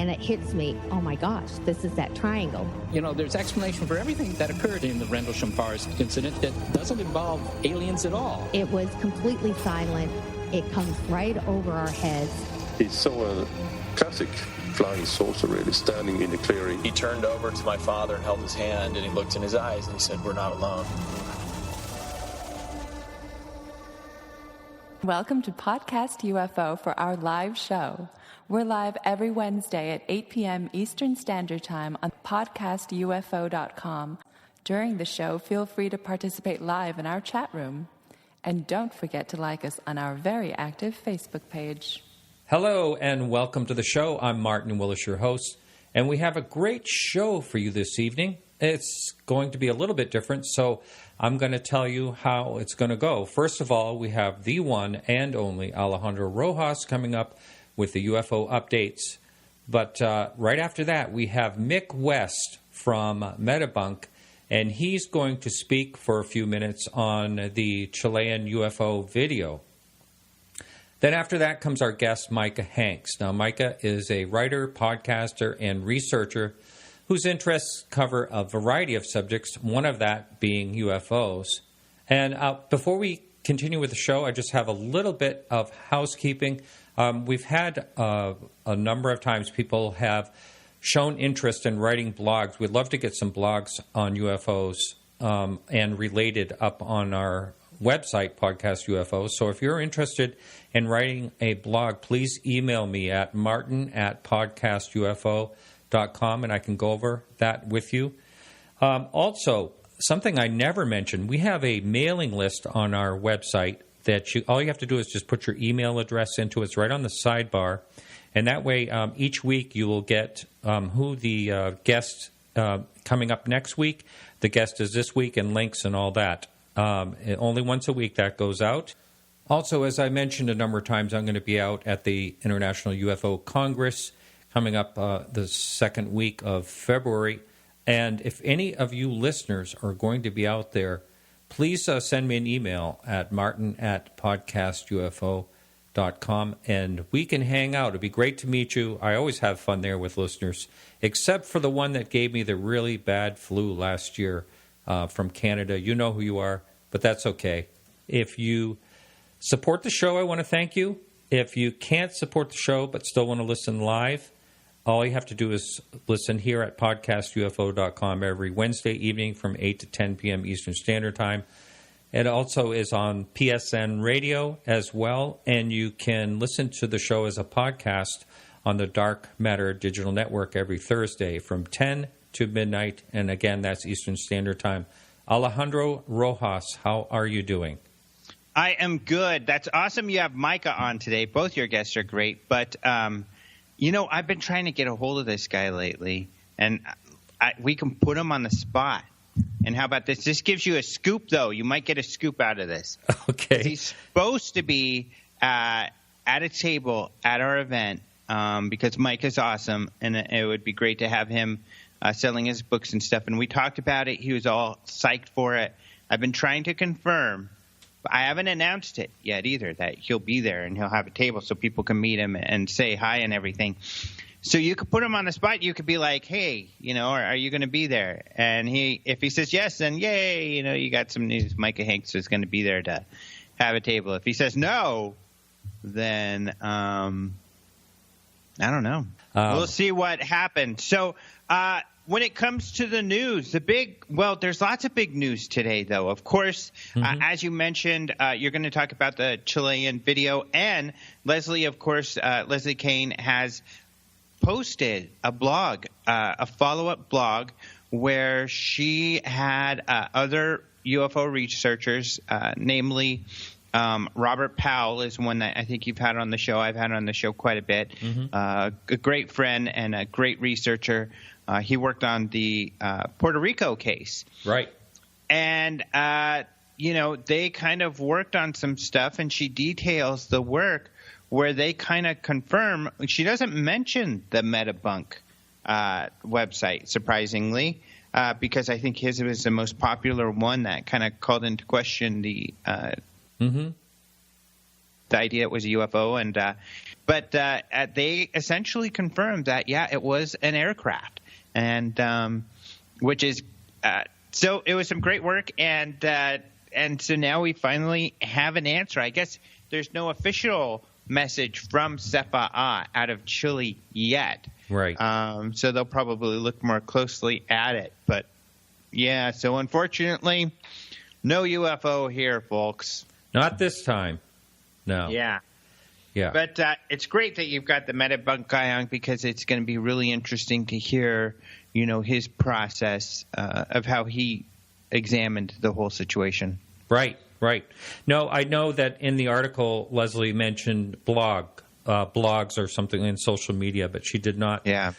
and it hits me, oh my gosh, this is that triangle. You know, there's explanation for everything that occurred in the Rendlesham Forest incident that doesn't involve aliens at all. It was completely silent. It comes right over our heads. He saw a classic flying saucer really standing in the clearing. He turned over to my father and held his hand, and he looked in his eyes and he said, "We're not alone." Welcome to Podcast UFO for our live show. We're live every Wednesday at 8 p.m. Eastern Standard Time on podcastufo.com. During the show, feel free to participate live in our chat room. And don't forget to like us on our very active Facebook page. Hello and welcome to the show. I'm Martin Willis, your host, and we have a great show for you this evening. It's going to be a little bit different, so I'm going to tell you how it's going to go. First of all, we have the one and only Alejandro Rojas coming up with the UFO Updates. But right after that, we have Mick West from Metabunk, and he's going to speak for a few minutes on the Chilean UFO video. Then after that comes our guest, Micah Hanks. Now, Micah is a writer, podcaster, and researcher whose interests cover a variety of subjects, one of that being UFOs. And before we continue with the show, I just have a little bit of housekeeping. We've had a number of times people have shown interest in writing blogs. We'd love to get some blogs on UFOs and related up on our website, Podcast UFO. So if you're interested in writing a blog, please email me at martin@podcastufo.com, and I can go over that with you. Also, something I never mentioned, we have a mailing list on our website that all you have to do is just put your email address into. It's right on the sidebar. And that way, each week you will get who the guest coming up next week, the guest is this week, and links and all that. Only once a week that goes out. Also, as I mentioned a number of times, I'm going to be out at the International UFO Congress coming up the second week of February. And if any of you listeners are going to be out there, please send me an email at martin@podcastufo.com, and we can hang out. It'd be great to meet you. I always have fun there with listeners, except for the one that gave me the really bad flu last year from Canada. You know who you are, but that's okay. If you support the show, I want to thank you. If you can't support the show but still want to listen live, all you have to do is listen here at podcastufo.com every Wednesday evening from 8 to 10 p.m. Eastern Standard Time. It also is on PSN Radio as well, and you can listen to the show as a podcast on the Dark Matter Digital Network every Thursday from 10 to midnight, and again, that's Eastern Standard Time. Alejandro Rojas, how are you doing? I am good. That's awesome you have Micah on today. Both your guests are great, but you know, I've been trying to get a hold of this guy lately, and we can put him on the spot. And how about this? This gives you a scoop, though. You might get a scoop out of this. Okay. He's supposed to be at a table at our event because Mike is awesome, and it would be great to have him selling his books and stuff. And we talked about it. He was all psyched for it. I've been trying to confirm. I haven't announced it yet either, that he'll be there and he'll have a table so people can meet him and say hi and everything. So you could put him on the spot. You could be like, hey, you know, are you going to be there? And if he says yes, then yay, you know, you got some news. Micah Hanks is going to be there to have a table. If he says no, then I don't know. We'll see what happens. So when it comes to the news, there's lots of big news today, though. Of course, as you mentioned, you're going to talk about the Chilean video. And Leslie, of course, Leslie Kane has posted a blog, a follow-up blog, where she had other UFO researchers, namely Robert Powell is one that I think you've had on the show. I've had on the show quite a bit. A great friend and a great researcher. He worked on the Puerto Rico case. Right. And, you know, they kind of worked on some stuff, and she details the work where they kind of confirm. She doesn't mention the Metabunk website, surprisingly, because I think his was the most popular one that kind of called into question the idea it was a UFO. And But they essentially confirmed that, yeah, it was an aircraft, and which is so it was some great work, and so now we finally have an answer. I guess there's no official message from CFA out of Chile yet. Right. So they'll probably look more closely at it. But, yeah, so unfortunately, no UFO here, folks. Not this time. No. Yeah. Yeah. But it's great that you've got the Metabunk guy on, because it's going to be really interesting to hear, his process of how he examined the whole situation. Right. No, I know that in the article, Leslie mentioned blogs or something in social media, but she did not. Yeah.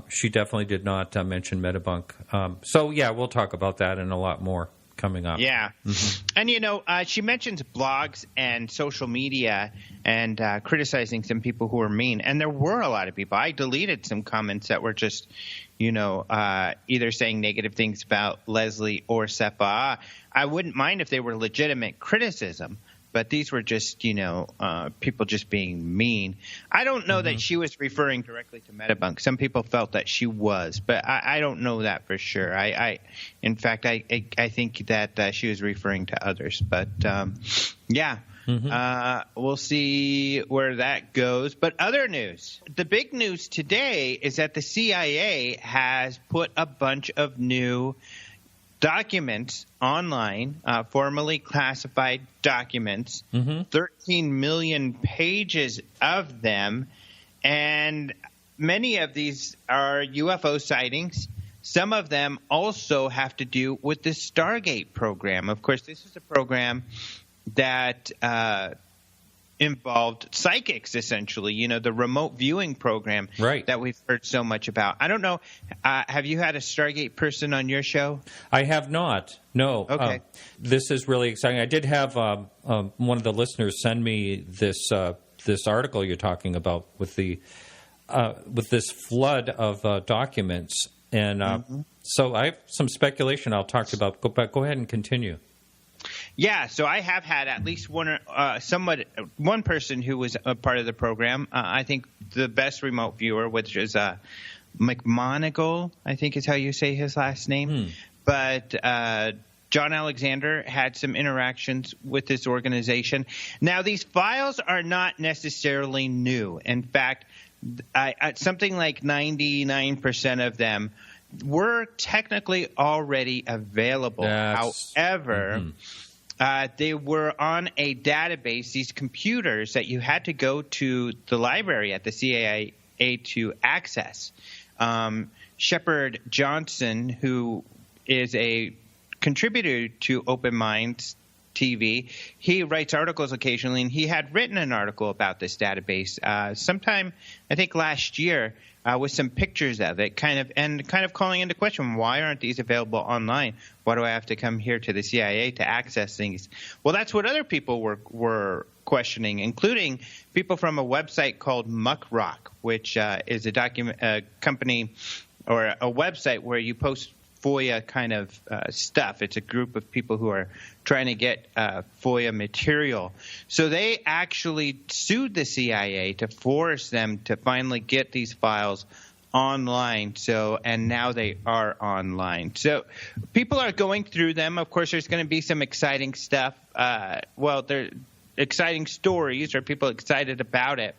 She definitely did not mention Metabunk. So, yeah, we'll talk about that and a lot more coming up. Yeah. Mm-hmm. And, she mentions blogs and social media and criticizing some people who are mean. And there were a lot of people. I deleted some comments that were just, either saying negative things about Leslie or Sepa. I wouldn't mind if they were legitimate criticism, but these were just, people just being mean. I don't know that she was referring directly to Metabunk. Some people felt that she was, but I don't know that for sure. In fact, I think that she was referring to others. But, yeah. We'll see where that goes. But other news. The big news today is that the CIA has put a bunch of new documents online, formally classified documents, 13 million pages of them, and many of these are UFO sightings. Some of them also have to do with the Stargate program. Of course, this is a program that involved psychics, essentially, the remote viewing program that we've heard so much about. I don't know. Have you had a Stargate person on your show? I have not. No. Okay. This is really exciting. I did have one of the listeners send me this article you're talking about with this flood of documents. And so I have some speculation I'll talk about. Go ahead and continue. Yeah, so I have had at least one person who was a part of the program. I think the best remote viewer, which is McMonagle, I think is how you say his last name. But John Alexander had some interactions with this organization. Now, these files are not necessarily new. In fact, something like 99% of them were technically already available. However, they were on a database, these computers that you had to go to the library at the CIA to access. Shepard Johnson, who is a contributor to Open Minds TV, he writes articles occasionally, and he had written an article about this database sometime, I think, last year, with some pictures of it, kind of calling into question, why aren't these available online? Why do I have to come here to the CIA to access things? Well, that's what other people were questioning, including people from a website called Muckrock, which is a company or a website where you post FOIA kind of stuff. It's a group of people who are trying to get FOIA material. So they actually sued the CIA to force them to finally get these files online. And now they are online. So people are going through them. Of course, there's going to be some exciting stuff. They're exciting stories, or people excited about it.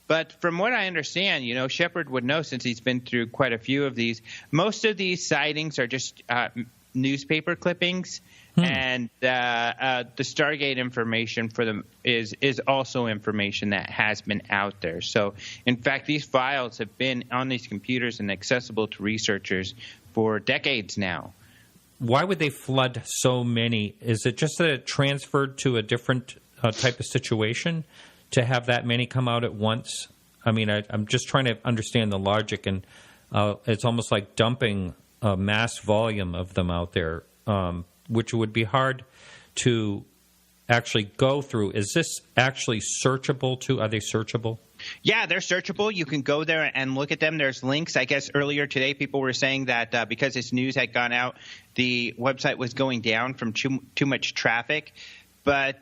But from what I understand, Shepard would know, since he's been through quite a few of these. Most of these sightings are just newspaper clippings, and the Stargate information for them is also information that has been out there. So, in fact, these files have been on these computers and accessible to researchers for decades now. Why would they flood so many? Is it just that it transferred to a different type of situation to have that many come out at once? I mean, I'm just trying to understand the logic, and it's almost like dumping a mass volume of them out there, which would be hard to actually go through. Is this actually searchable too? Are they searchable? Yeah, they're searchable. You can go there and look at them. There's links. I guess earlier today people were saying that because this news had gone out, the website was going down from too much traffic. But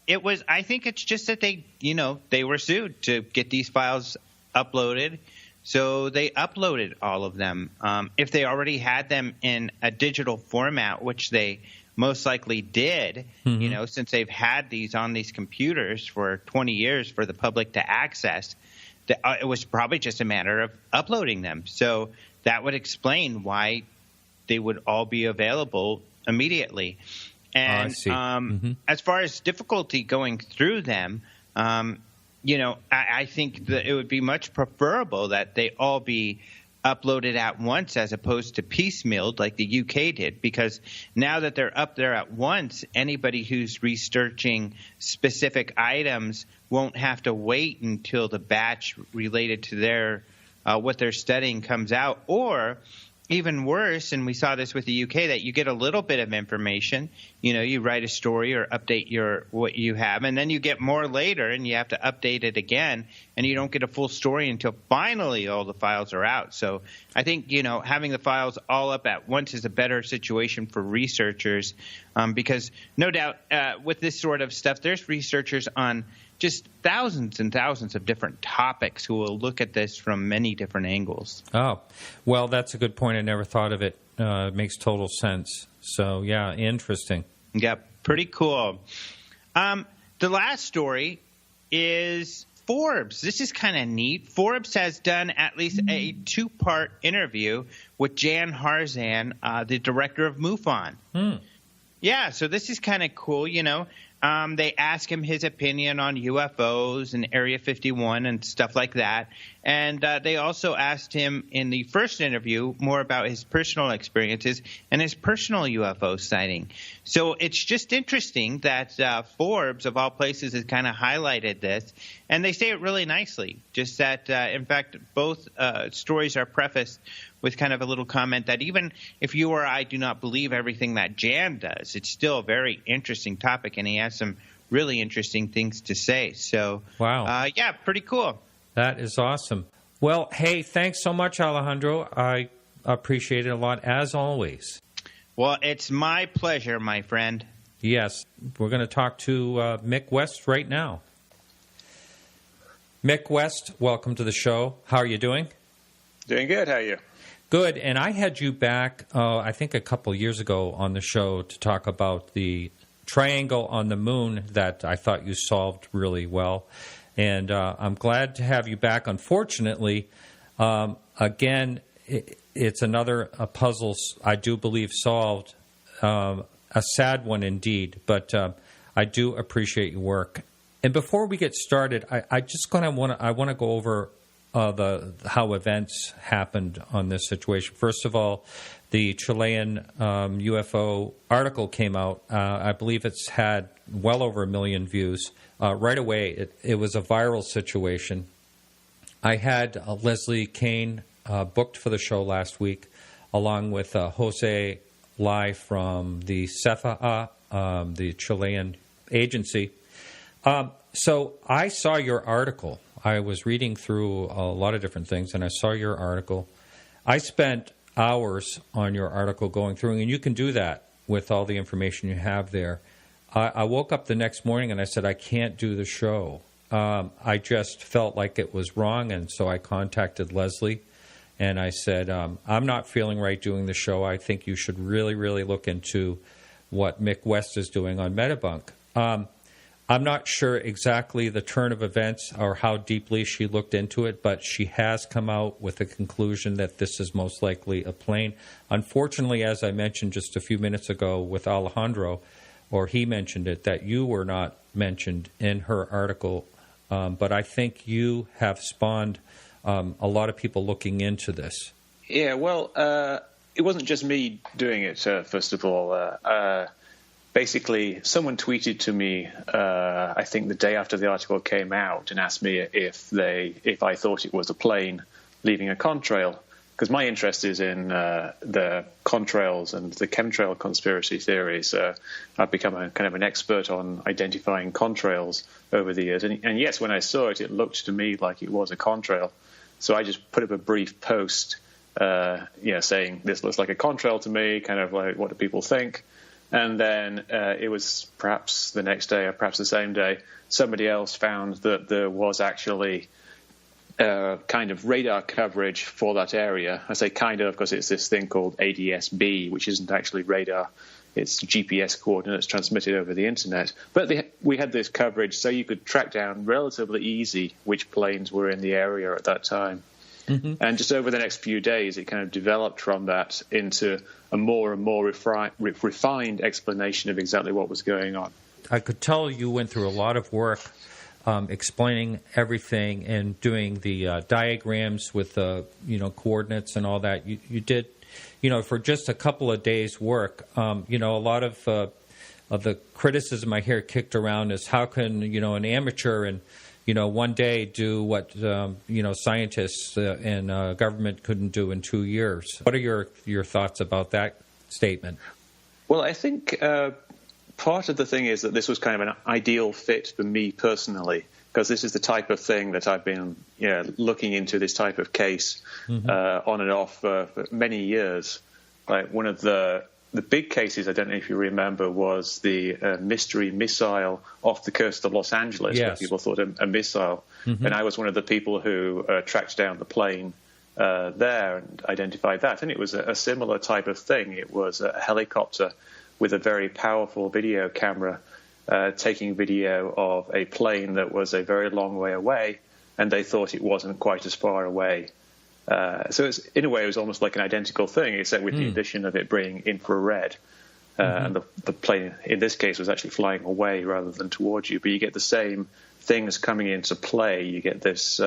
I think it's just that they were sued to get these files uploaded. So they uploaded all of them. If they already had them in a digital format, which they most likely did, since they've had these on these computers for 20 years for the public to access, it was probably just a matter of uploading them. So that would explain why they would all be available immediately. And I see. As far as difficulty going through them, I think that it would be much preferable that they all be uploaded at once as opposed to piecemealed like the UK did, because now that they're up there at once, anybody who's researching specific items won't have to wait until the batch related to their what they're studying comes out. Or even worse, and we saw this with the UK, that you get a little bit of information, you write a story or update what you have, and then you get more later and you have to update it again, and you don't get a full story until finally all the files are out. So I think, having the files all up at once is a better situation for researchers, because no doubt with this sort of stuff, there's researchers on just thousands and thousands of different topics who will look at this from many different angles. Oh, well, that's a good point. I never thought of it. It makes total sense. So, yeah, interesting. Yeah, pretty cool. The last story is Forbes. This is kind of neat. Forbes has done at least a 2-part interview with Jan Harzan, the director of MUFON. Yeah, so this is kind of cool, They ask him his opinion on UFOs and Area 51 and stuff like that. And they also asked him in the first interview more about his personal experiences and his personal UFO sighting. So it's just interesting that Forbes, of all places, has kind of highlighted this. And they say it really nicely, just that, in fact, both stories are prefaced with kind of a little comment that even if you or I do not believe everything that Jan does, it's still a very interesting topic, and he has some really interesting things to say. So, wow. Yeah, pretty cool. That is awesome. Well, hey, thanks so much, Alejandro. I appreciate it a lot, as always. Well, it's my pleasure, my friend. Yes. We're going to talk to Mick West right now. Mick West, welcome to the show. How are you doing? Doing good. How are you? Good. And I had you back, I think a couple of years ago on the show to talk about the triangle on the moon that I thought you solved really well. And I'm glad to have you back. Unfortunately, again, it's another puzzle I do believe solved, a sad one indeed. But I do appreciate your work. And before we get started, I just kind of want to go over how events happened on this situation. First of all, the Chilean UFO article came out. I believe it's had well over 1 million views. Right away, it was a viral situation. I had Leslie Kane booked for the show last week, along with Jose Lai from the CEFA, the Chilean agency. So I saw your article. I was reading through a lot of different things, and I saw your article. I spent hours on your article going through, and you can do that with all the information you have there. I woke up the next morning, and I said, I can't do the show. I just felt like it was wrong, and so I contacted Leslie, and I said, I'm not feeling right doing the show. I think you should really, really look into what Mick West is doing on Metabunk. I'm not sure exactly the turn of events or how deeply she looked into it, but she has come out with a conclusion that this is most likely a plane. Unfortunately, as I mentioned just a few minutes ago with Alejandro, or he mentioned it, that you were not mentioned in her article, but I think you have spawned a lot of people looking into this. Yeah, well, it wasn't just me doing it, first of all. Basically, someone tweeted to me, I think the day after the article came out, and asked me if I thought it was a plane leaving a contrail, because my interest is in the contrails and the chemtrail conspiracy theories. I've become a kind of an expert on identifying contrails over the years, and yes, when I saw it, it looked to me like it was a contrail. So I just put up a brief post, saying this looks like a contrail to me, kind of like what do people think. And then it was perhaps the next day or perhaps the same day, somebody else found that there was actually kind of radar coverage for that area. I say kind of because it's this thing called ADS-B, which isn't actually radar. It's GPS coordinates transmitted over the internet. But we had this coverage so you could track down relatively easy which planes were in the area at that time. Mm-hmm. And just over the next few days, it kind of developed from that into a more and more refined explanation of exactly what was going on. I could tell you went through a lot of work explaining everything and doing the diagrams with the coordinates and all that. You did, for just a couple of days' work. A lot of the criticism I hear kicked around is how can an amateur and one day do what scientists and government couldn't do in 2 years. What are your thoughts about that statement? Well, I think part of the thing is that this was kind of an ideal fit for me personally, because this is the type of thing that I've been looking into, this type of case on and off for many years. Like one of the big cases, I don't know if you remember, was the mystery missile off the coast of Los Angeles, yes, where people thought a missile. Mm-hmm. And I was one of the people who tracked down the plane there and identified that. And it was a similar type of thing. It was a helicopter with a very powerful video camera taking video of a plane that was a very long way away, and they thought it wasn't quite as far away. So in a way, it was almost like an identical thing, except with the addition of it being infrared. And the plane, in this case, was actually flying away rather than towards you. But you get the same things coming into play. You get this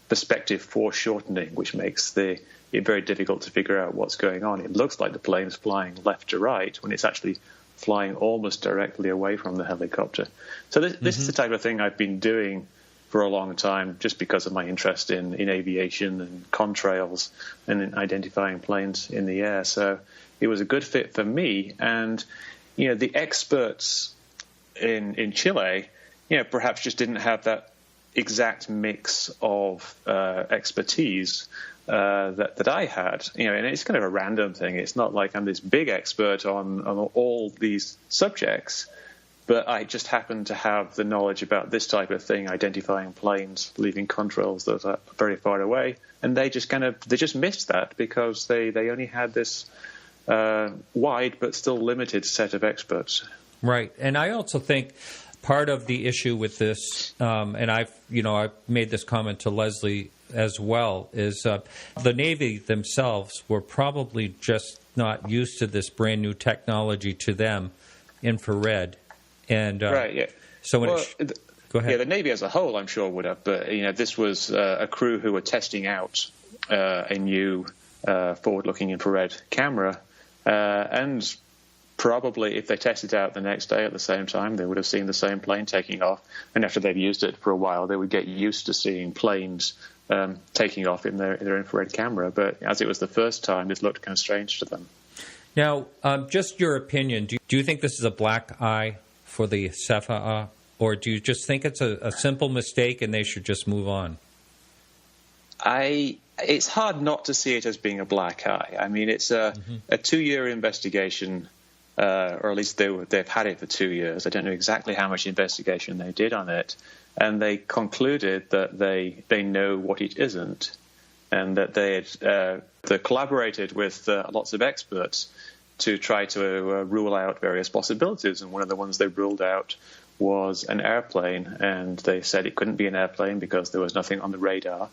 perspective foreshortening, which makes it very difficult to figure out what's going on. It looks like the plane is flying left to right when it's actually flying almost directly away from the helicopter. So this is the type of thing I've been doing for a long time, just because of my interest in aviation and contrails and in identifying planes in the air. So it was a good fit for me. And, the experts in Chile, perhaps just didn't have that exact mix of expertise that I had. And it's kind of a random thing. It's not like I'm this big expert on all these subjects. But I just happen to have the knowledge about this type of thing, identifying planes, leaving contrails that are very far away. And they just missed that because they only had this wide but still limited set of experts. Right. And I also think part of the issue with this, and I've made this comment to Leslie as well, is the Navy themselves were probably just not used to this brand new technology to them, infrared. And right, yeah. So go ahead. Yeah, the Navy as a whole, I'm sure, would have. But this was a crew who were testing out a new forward-looking infrared camera, and probably if they tested it out the next day at the same time, they would have seen the same plane taking off. And after they've used it for a while, they would get used to seeing planes taking off in their infrared camera. But as it was the first time, it looked kind of strange to them. Now, just your opinion, do you think this is a black eye for the CFA, or do you just think it's a simple mistake and they should just move on? It's hard not to see it as being a black eye. I mean, it's a 2-year investigation, or at least they've had it for 2 years. I don't know exactly how much investigation they did on it, and they concluded that they know what it isn't, and that they collaborated with lots of experts to try to rule out various possibilities. And one of the ones they ruled out was an airplane, and they said it couldn't be an airplane because there was nothing on the radar,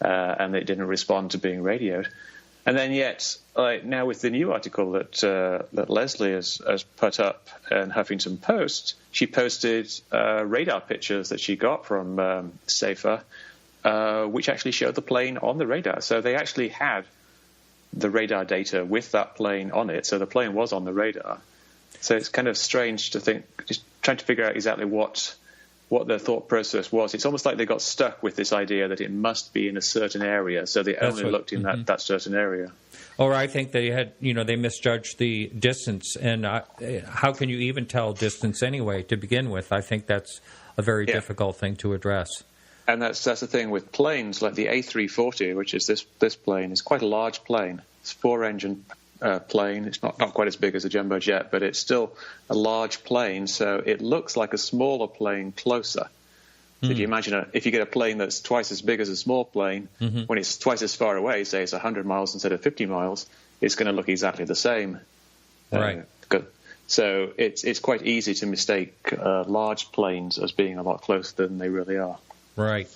and it didn't respond to being radioed. And then yet, now with the new article that Leslie has put up in Huffington Post, she posted radar pictures that she got from SAFA, which actually showed the plane on the radar. So they actually had the radar data with that plane on it. So the plane was on the radar. So it's kind of strange to think, just trying to figure out exactly what their thought process was. It's almost like they got stuck with this idea that it must be in a certain area. So they only looked in that certain area. Or I think they had, they misjudged the distance. And how can you even tell distance anyway to begin with? I think that's a very difficult thing to address. And that's the thing with planes, like the A340, which is this plane, is quite a large plane. It's 4-engine plane. It's not quite as big as a jumbo jet, but it's still a large plane, so it looks like a smaller plane closer. So if you imagine if you get a plane that's twice as big as a small plane, when it's twice as far away, say it's 100 miles instead of 50 miles, it's going to look exactly the same. Right. So it's quite easy to mistake large planes as being a lot closer than they really are. Right.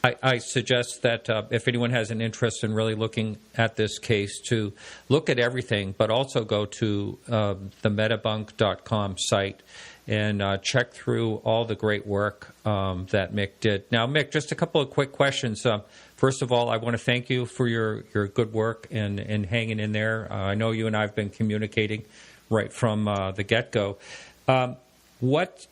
I suggest that if anyone has an interest in really looking at this case, to look at everything, but also go to the metabunk.com site and check through all the great work that Mick did. Now, Mick, just a couple of quick questions. First of all, I want to thank you for your good work and hanging in there. I know you and I have been communicating right from the get-go. What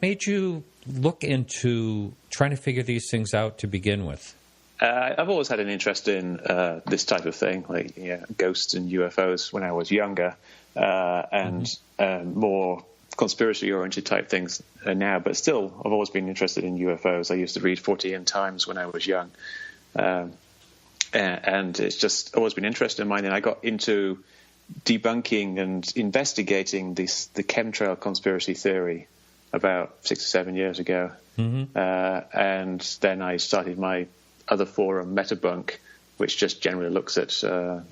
made you look into trying to figure these things out to begin with? I've always had an interest in this type of thing, like ghosts and UFOs when I was younger, and more conspiracy-oriented type things now. But still, I've always been interested in UFOs. I used to read 40 Times when I was young, and it's just always been an interest in mine. And I got into debunking and investigating the chemtrail conspiracy theory about 6 or 7 years ago. And then I started my other forum, Metabunk, which just generally looks at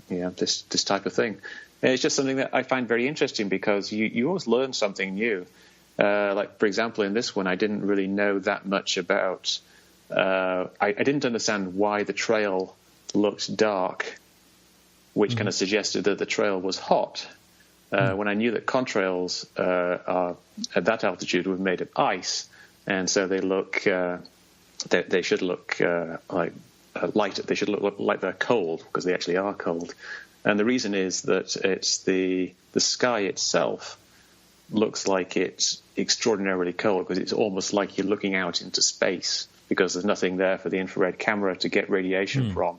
this type of thing. And it's just something that I find very interesting because you always learn something new. Like, for example, in this one, I didn't really know that much about... I didn't understand why the trail looked dark, which kind of suggested that the trail was hot. When I knew that contrails are at that altitude were made of ice, and so they look, they should look like light. They should look like they're cold because they actually are cold. And the reason is that it's the sky itself looks like it's extraordinarily cold because it's almost like you're looking out into space because there's nothing there for the infrared camera to get radiation from.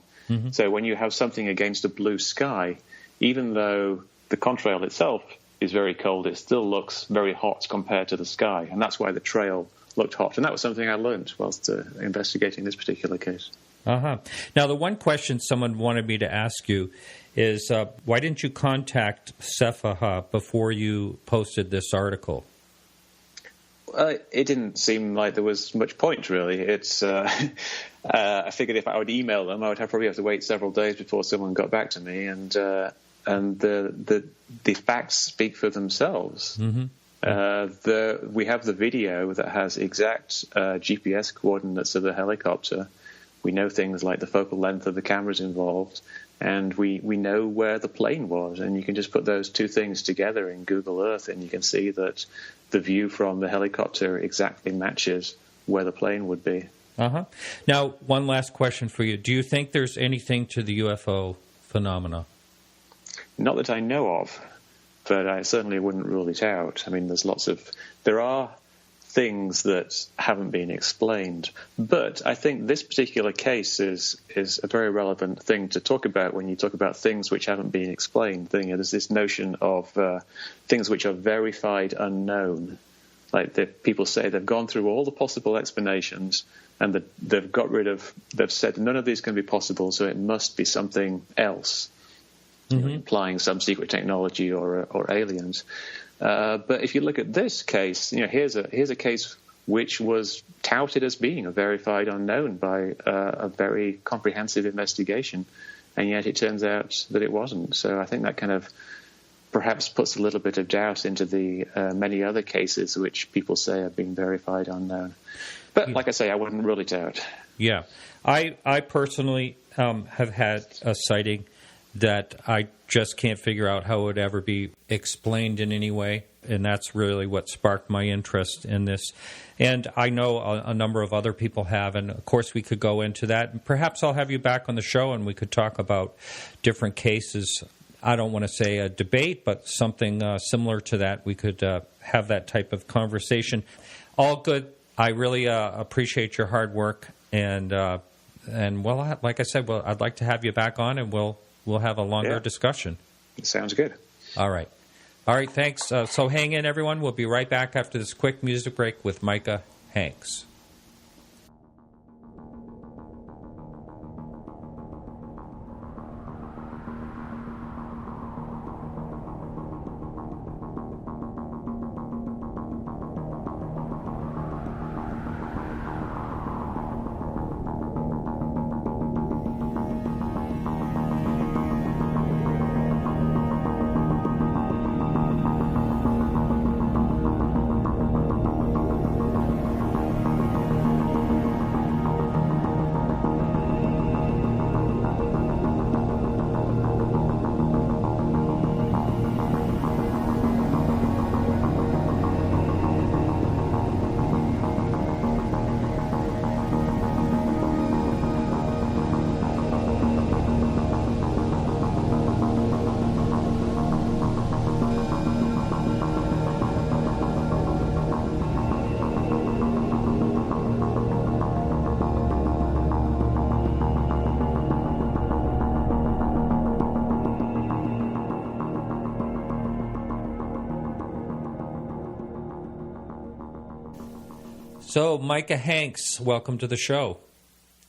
So when you have something against a blue sky, even though the contrail itself is very cold, it still looks very hot compared to the sky, and that's why the trail looked hot. And that was something I learned whilst investigating this particular case. Now, the one question someone wanted me to ask you is, why didn't you contact Sefaha before you posted this article? It didn't seem like there was much point, really. It's I figured if I would email them, I would probably have to wait several days before someone got back to me, and the facts speak for themselves. We have the video that has exact GPS coordinates of the helicopter. We know things like the focal length of the cameras involved, and we know where the plane was. And you can just put those two things together in Google Earth, and you can see that the view from the helicopter exactly matches where the plane would be. Now, one last question for you. Do you think there's anything to the UFO phenomena? Not that I know of, but I certainly wouldn't rule it out. I mean, there are things that haven't been explained, but I think this particular case is a very relevant thing to talk about when you talk about things which haven't been explained. There's this notion of things which are verified unknown. Like people say they've gone through all the possible explanations and they've said none of these can be possible, so it must be something else. Implying some secret technology or aliens. But if you look at this case, here's a case which was touted as being a verified unknown by a very comprehensive investigation, and yet it turns out that it wasn't. So I think that kind of perhaps puts a little bit of doubt into the many other cases which people say have been verified unknown. But like I say, I wouldn't rule it out. Yeah. I personally have had a sighting that I just can't figure out how it would ever be explained in any way, and that's really what sparked my interest in this. And I know a number of other people have, and of course we could go into that. Perhaps I'll have you back on the show and we could talk about different cases. I don't want to say a debate, but something similar to that. We could have that type of conversation. All good. I really appreciate your hard work, and well, like I said, I'd like to have you back on, and we'll have a longer discussion. Sounds good. All right, thanks. So hang in, everyone. We'll be right back after this quick music break with Micah Hanks. So, Micah Hanks, welcome to the show.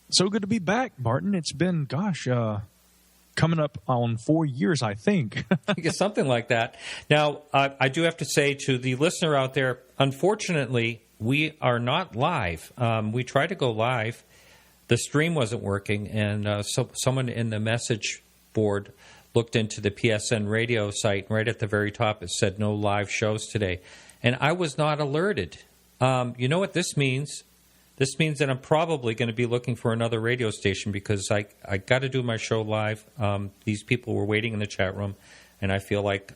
So good to be back, Martin. It's been, coming up on 4 years, I think. Something like that. Now, I do have to say to the listener out there, unfortunately, we are not live. We tried to go live. The stream wasn't working, and so someone in the message board looked into the PSN radio site, and right at the very top it said no live shows today. And I was not alerted. You know what this means? This means that I'm probably going to be looking for another radio station because I got to do my show live. These people were waiting in the chat room, and I feel like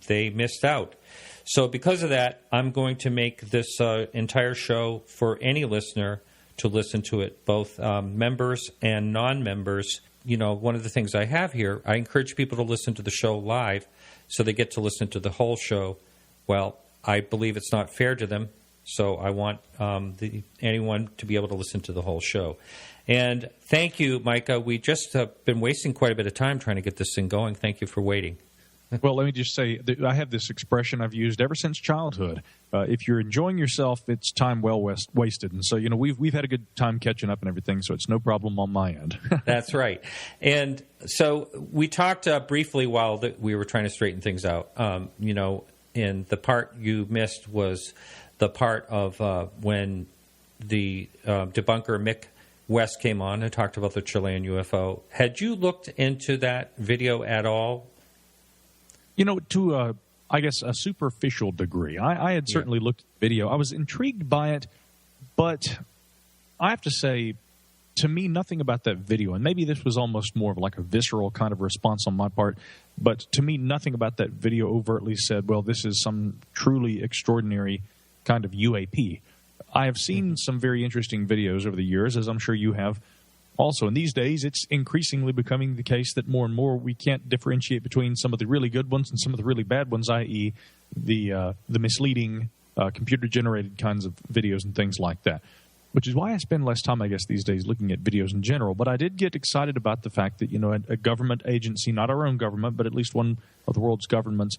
they missed out. So because of that, I'm going to make this entire show for any listener to listen to it, both members and non-members. You know, one of the things I have here, I encourage people to listen to the show live so they get to listen to the whole show. Well, I believe it's not fair to them, so I want anyone to be able to listen to the whole show. And thank you, Micah. We just been wasting quite a bit of time trying to get this thing going. Thank you for waiting. Well, let me just say that I have this expression I've used ever since childhood. If you're enjoying yourself, it's time well wasted. And so, you know, we've had a good time catching up and everything, so it's no problem on my end. That's right. And so we talked briefly while we were trying to straighten things out. You know, and the part you missed was the part of when the debunker Mick West came on and talked about the Chilean UFO. Had you looked into that video at all? You know, to, I guess, a superficial degree. I had certainly looked at the video. I was intrigued by it, but I have to say, to me, nothing about that video, and maybe this was almost more of like a visceral kind of response on my part, but to me, nothing about that video overtly said, well, this is some truly extraordinary kind of UAP. I have seen some very interesting videos over the years, as I'm sure you have also. And these days, it's increasingly becoming the case that more and more we can't differentiate between some of the really good ones and some of the really bad ones, i.e. the misleading computer-generated kinds of videos and things like that, which is why I spend less time, I guess, these days looking at videos in general. But I did get excited about the fact that, you know, a government agency, not our own government, but at least one of the world's governments,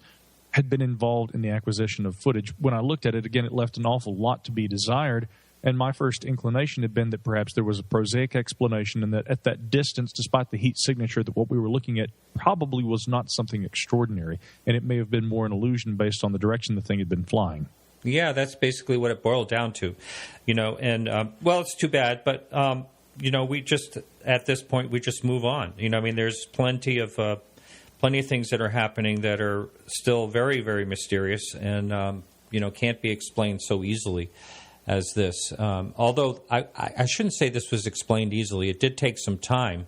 had been involved in the acquisition of footage. When I looked at it, again, it left an awful lot to be desired. And my first inclination had been that perhaps there was a prosaic explanation and that at that distance, despite the heat signature, that what we were looking at probably was not something extraordinary. And it may have been more an illusion based on the direction the thing had been flying. Yeah, that's basically what it boiled down to. You know, and, well, it's too bad, but, you know, we just, at this point, we just move on. You know, I mean, there's plenty of things that are happening that are still very, very mysterious and, you know, can't be explained so easily as this. Although I shouldn't say this was explained easily. It did take some time,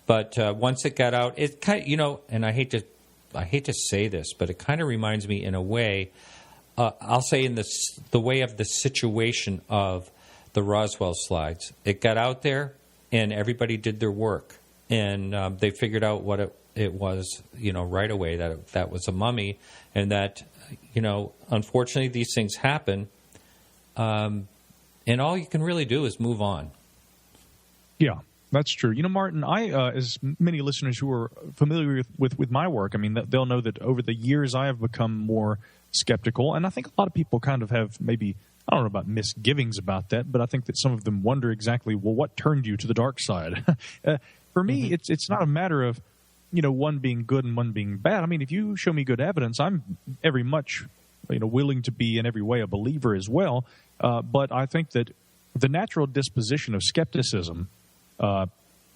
but once it got out, it kind of, you know, and I hate to say this, but it kind of reminds me in a way, I'll say in the way of the situation of the Roswell slides. It got out there, and everybody did their work, and they figured out what it was, you know, right away, that was a mummy, and that, you know, unfortunately these things happen. And all you can really do is move on. Yeah, that's true. You know, Martin, as many listeners who are familiar with my work, I mean, they'll know that over the years I have become more skeptical. And I think a lot of people kind of have maybe, I don't know about misgivings about that, but I think that some of them wonder exactly, well, what turned you to the dark side? For me, it's not a matter of, you know, one being good and one being bad. I mean, if you show me good evidence, I'm very much, you know, willing to be in every way a believer as well. But I think that the natural disposition of skepticism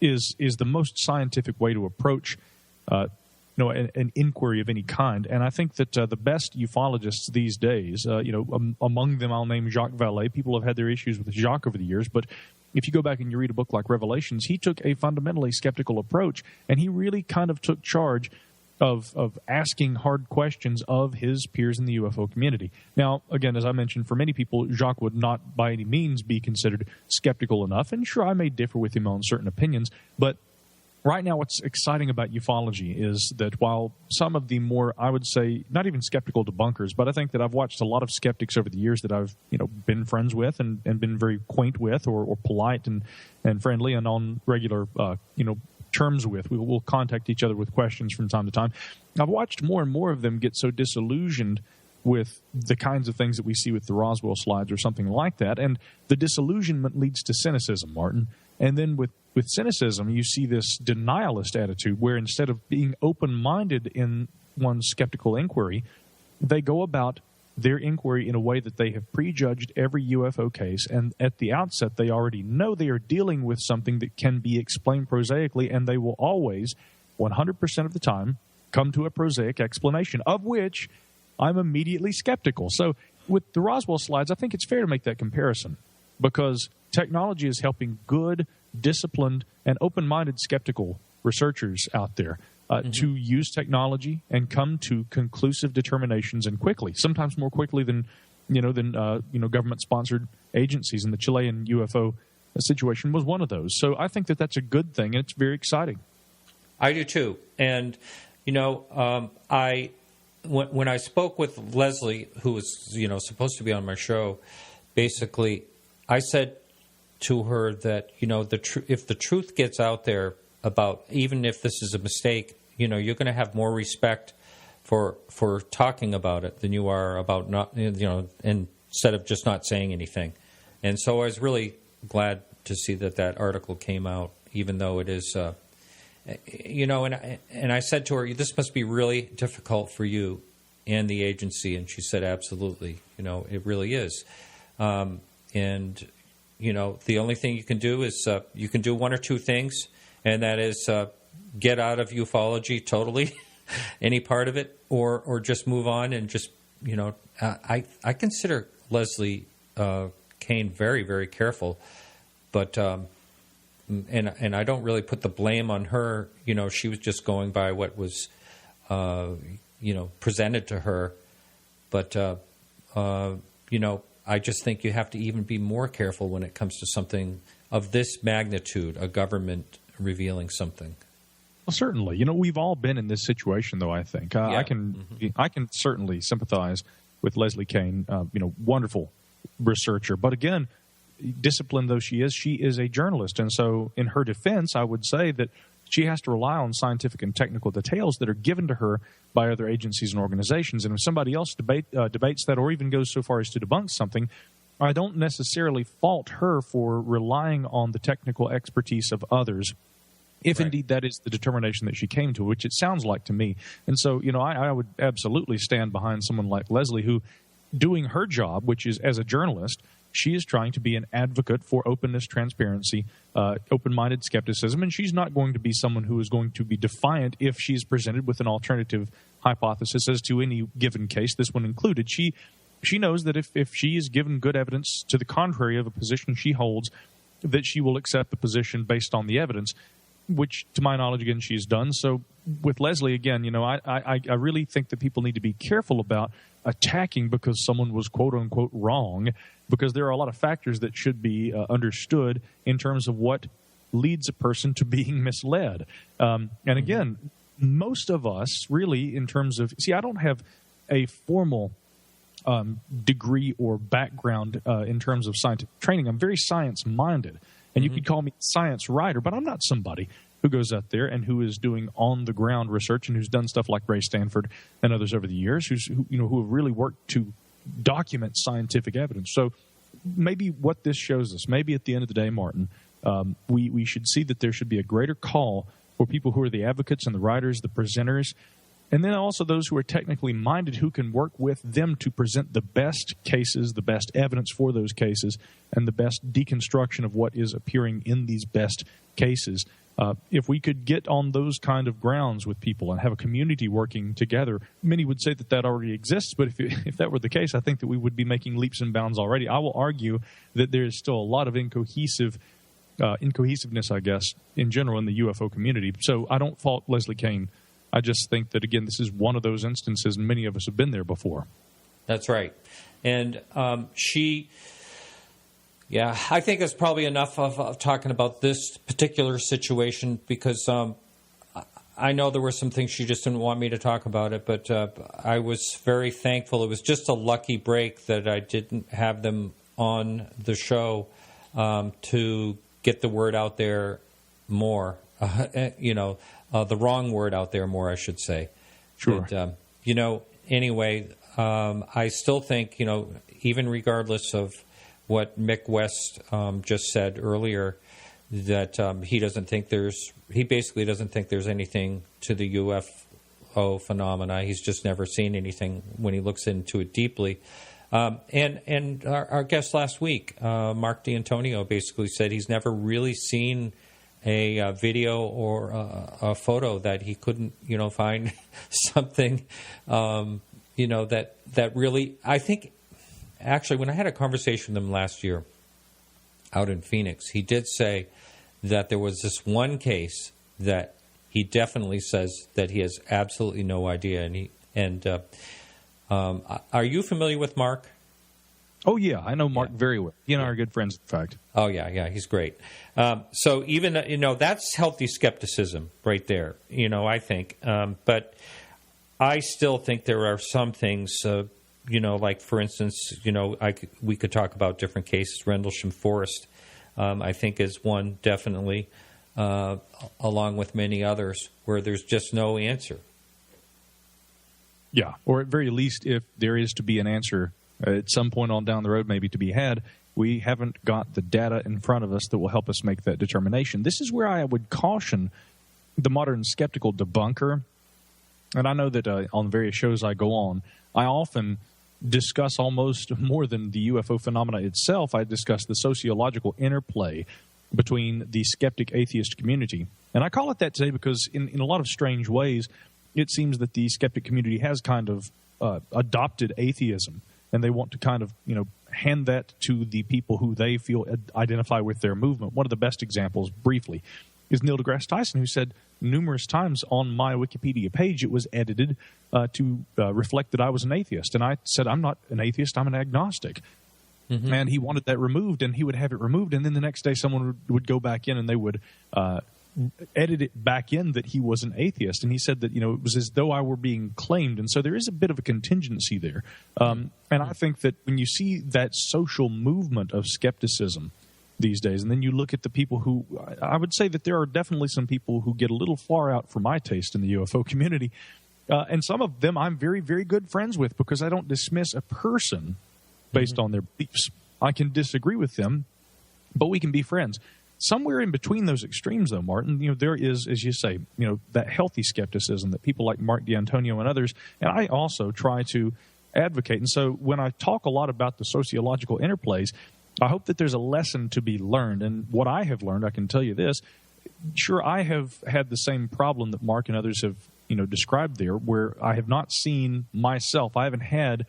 is the most scientific way to approach you know, an inquiry of any kind. And I think that the best ufologists these days, you know, among them I'll name Jacques Vallée. People have had their issues with Jacques over the years, but if you go back and you read a book like Revelations, he took a fundamentally skeptical approach, and he really kind of took charge of asking hard questions of his peers in the UFO community. Now, again, as I mentioned, for many people, Jacques would not by any means be considered skeptical enough, and sure, I may differ with him on certain opinions, but right now what's exciting about ufology is that while some of the more, I would say, not even skeptical debunkers, but I think that I've watched a lot of skeptics over the years that I've, you know, been friends with and been very quaint with or polite and friendly and on regular, you know, terms with. We will contact each other with questions from time to time. I've watched more and more of them get so disillusioned with the kinds of things that we see with the Roswell slides or something like that. And the disillusionment leads to cynicism, Martin. And then with cynicism, you see this denialist attitude where instead of being open-minded in one's skeptical inquiry, they go about their inquiry in a way that they have prejudged every UFO case, and at the outset they already know they are dealing with something that can be explained prosaically, and they will always, 100% of the time, come to a prosaic explanation, of which I'm immediately skeptical. So with the Roswell slides, I think it's fair to make that comparison, because technology is helping good, disciplined, and open-minded skeptical researchers out there to use technology and come to conclusive determinations, and quickly, sometimes more quickly than government-sponsored agencies. And the Chilean UFO situation was one of those. So I think that that's a good thing, and it's very exciting. I do too. And when I spoke with Leslie, who was supposed to be on my show, basically I said to her that if the truth gets out there about, even if this is a mistake, you're going to have more respect for talking about it than you are about not, instead of just not saying anything. And so I was really glad to see that article came out, even though it is, and I said to her, this must be really difficult for you and the agency. And she said, absolutely, it really is. The only thing you can do is you can do one or two things, and that is get out of ufology totally, any part of it, or just move on and just, I consider Leslie Kane very, very careful, but and I don't really put the blame on her. She was just going by what was presented to her, but I just think you have to even be more careful when it comes to something of this magnitude, a government revealing something. Well, certainly. We've all been in this situation, though, I think. I can certainly sympathize with Leslie Kane, wonderful researcher. But again, disciplined though she is a journalist. And so in her defense, I would say that she has to rely on scientific and technical details that are given to her by other agencies and organizations. And if somebody else debates that, or even goes so far as to debunk something, I don't necessarily fault her for relying on the technical expertise of others, if indeed that is the determination that she came to, which it sounds like to me. And so, I would absolutely stand behind someone like Leslie, who, doing her job, which is as a journalist, she is trying to be an advocate for openness, transparency, open-minded skepticism, and she's not going to be someone who is going to be defiant if she's presented with an alternative hypothesis as to any given case, this one included. She knows that if she is given good evidence to the contrary of a position she holds, that she will accept the position based on the evidence, which, to my knowledge, again, she's done. So with Leslie, again, I really think that people need to be careful about attacking because someone was quote-unquote wrong, because there are a lot of factors that should be understood in terms of what leads a person to being misled. And again, most of us really, in terms of, I don't have a formal degree or background in terms of scientific training. I'm very science-minded. And you could call me a science writer, but I'm not somebody who goes out there and who is doing on-the-ground research and who's done stuff like Ray Stanford and others over the years, who have really worked to document scientific evidence. So maybe what this shows us, maybe at the end of the day, Martin, we should see that there should be a greater call for people who are the advocates and the writers, the presenters, and then also those who are technically minded, who can work with them to present the best cases, the best evidence for those cases, and the best deconstruction of what is appearing in these best cases. If we could get on those kind of grounds with people and have a community working together, many would say that already exists, but if that were the case, I think that we would be making leaps and bounds already. I will argue that there is still a lot of incohesiveness, I guess, in general in the UFO community. So I don't fault Leslie Kane. I just think that, again, this is one of those instances, and many of us have been there before. That's right. And I think it's probably enough of talking about this particular situation, because I know there were some things she just didn't want me to talk about it, but I was very thankful. It was just a lucky break that I didn't have them on the show to get the word out there more, the wrong word out there more, I should say. Sure. But, anyway, I still think, even regardless of what Mick West just said earlier, that he basically doesn't think there's anything to the UFO phenomena. He's just never seen anything when he looks into it deeply. And our guest last week, Mark D'Antonio, basically said he's never really seen a video or a photo that he couldn't, find something, that really, I think, actually, when I had a conversation with him last year out in Phoenix, he did say that there was this one case that he definitely says that he has absolutely no idea. Are you familiar with Mark? Oh, yeah. I know Mark very well. He and I are good friends, in fact. Oh, yeah. He's great. So even, that's healthy skepticism right there, I think. But I still think there are some things, like, for instance, we could talk about different cases. Rendlesham Forest, I think, is one, definitely, along with many others, where there's just no answer. Yeah, or at very least, if there is to be an answer at some point on down the road, maybe to be had, we haven't got the data in front of us that will help us make that determination. This is where I would caution the modern skeptical debunker. And I know that on various shows I go on, I often discuss almost more than the UFO phenomena itself. I discuss the sociological interplay between the skeptic atheist community. And I call it that today because in a lot of strange ways, it seems that the skeptic community has kind of adopted atheism, and they want to kind of, hand that to the people who they feel identify with their movement. One of the best examples, briefly, is Neil deGrasse Tyson, who said numerous times on my Wikipedia page it was edited to reflect that I was an atheist. And I said, I'm not an atheist, I'm an agnostic. Mm-hmm. And he wanted that removed, and he would have it removed, and then the next day someone would go back in and they would edit it back in that he was an atheist. And he said that, it was as though I were being claimed. And so there is a bit of a contingency there. And I think that when you see that social movement of skepticism these days, and then you look at the people who, I would say that there are definitely some people who get a little far out for my taste in the UFO community. And some of them I'm very, very good friends with, because I don't dismiss a person based on their beliefs. I can disagree with them, but we can be friends. Somewhere in between those extremes, though, Martin, there is, as you say, that healthy skepticism that people like Mark D'Antonio and others, and I also try to advocate. And so when I talk a lot about the sociological interplays, I hope that there's a lesson to be learned. And what I have learned, I can tell you this, sure, I have had the same problem that Mark and others have, described there, where I have not seen myself, I haven't had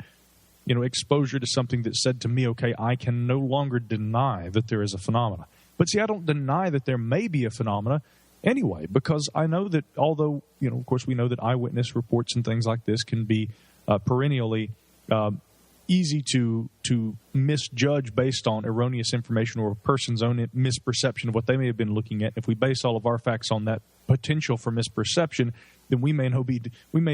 exposure to something that said to me, okay, I can no longer deny that there is a phenomena. But see, I don't deny that there may be a phenomena anyway, because I know that although, of course, we know that eyewitness reports and things like this can be perennially easy to misjudge based on erroneous information or a person's own misperception of what they may have been looking at. If we base all of our facts on that potential for misperception, then we may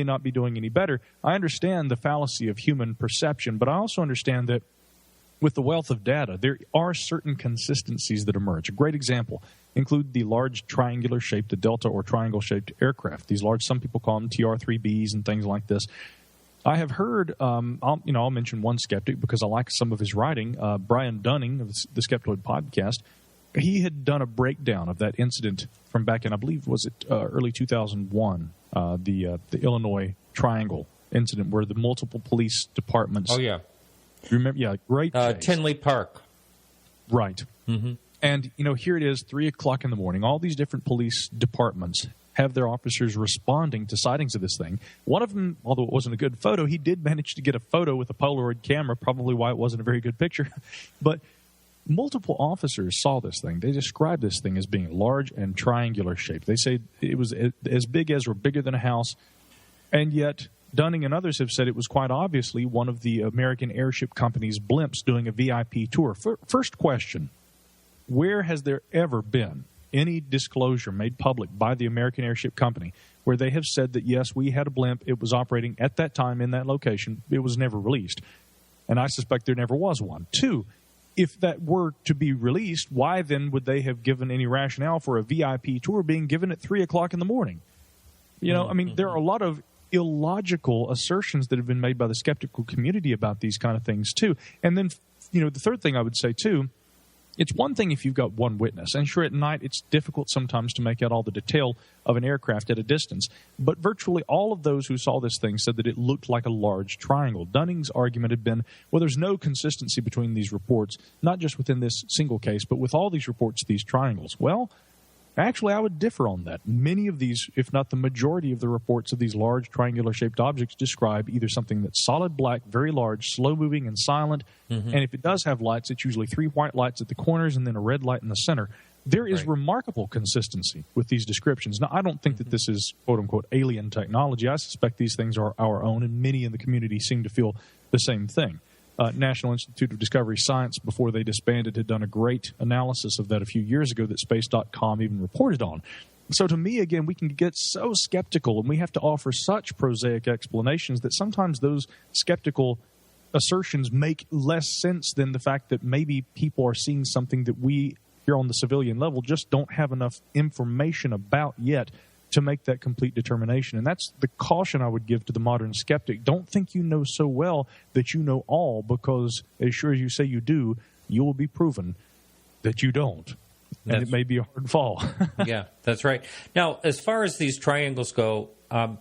not be doing any better. I understand the fallacy of human perception, but I also understand that with the wealth of data, there are certain consistencies that emerge. A great example include the large triangular-shaped, the delta or triangle-shaped aircraft. These large, some people call them TR-3Bs and things like this. I have heard, I'll mention one skeptic because I like some of his writing, Brian Dunning of the Skeptoid podcast. He had done a breakdown of that incident from back in, I believe, was it early 2001, the Illinois Triangle incident where the multiple police departments... Oh, yeah. Remember, yeah, great case. Tinley Park. Right. Mm-hmm. And, here it is, 3 o'clock in the morning. All these different police departments have their officers responding to sightings of this thing. One of them, although it wasn't a good photo, he did manage to get a photo with a Polaroid camera, probably why it wasn't a very good picture. But multiple officers saw this thing. They described this thing as being large and triangular shaped. They say it was as big as or bigger than a house, and yet Dunning and others have said it was quite obviously one of the American airship company's blimps doing a VIP tour. First question, where has there ever been any disclosure made public by the American airship company where they have said that, yes, we had a blimp, it was operating at that time in that location, it was never released? And I suspect there never was one. 2, if that were to be released, why then would they have given any rationale for a VIP tour being given at 3 o'clock in the morning? There are a lot of illogical assertions that have been made by the skeptical community about these kind of things, too. And then, the third thing I would say, too, it's one thing if you've got one witness. And sure, at night, it's difficult sometimes to make out all the detail of an aircraft at a distance. But virtually all of those who saw this thing said that it looked like a large triangle. Dunning's argument had been, well, there's no consistency between these reports, not just within this single case, but with all these reports, these triangles. Well, actually, I would differ on that. Many of these, if not the majority of the reports of these large triangular-shaped objects, describe either something that's solid black, very large, slow-moving, and silent. Mm-hmm. And if it does have lights, it's usually 3 white lights at the corners and then a red light in the center. There is remarkable consistency with these descriptions. Now, I don't think that this is, quote-unquote, alien technology. I suspect these things are our own, and many in the community seem to feel the same thing. National Institute of Discovery Science, before they disbanded, had done a great analysis of that a few years ago that Space.com even reported on. So to me, again, we can get so skeptical, and we have to offer such prosaic explanations that sometimes those skeptical assertions make less sense than the fact that maybe people are seeing something that we here on the civilian level just don't have enough information about yet to make that complete determination. And that's the caution I would give to the modern skeptic. Don't think you know so well that you know all, because as sure as you say you do, you will be proven that you don't. And it may be a hard fall. Yeah, that's right. Now, as far as these triangles go, I'm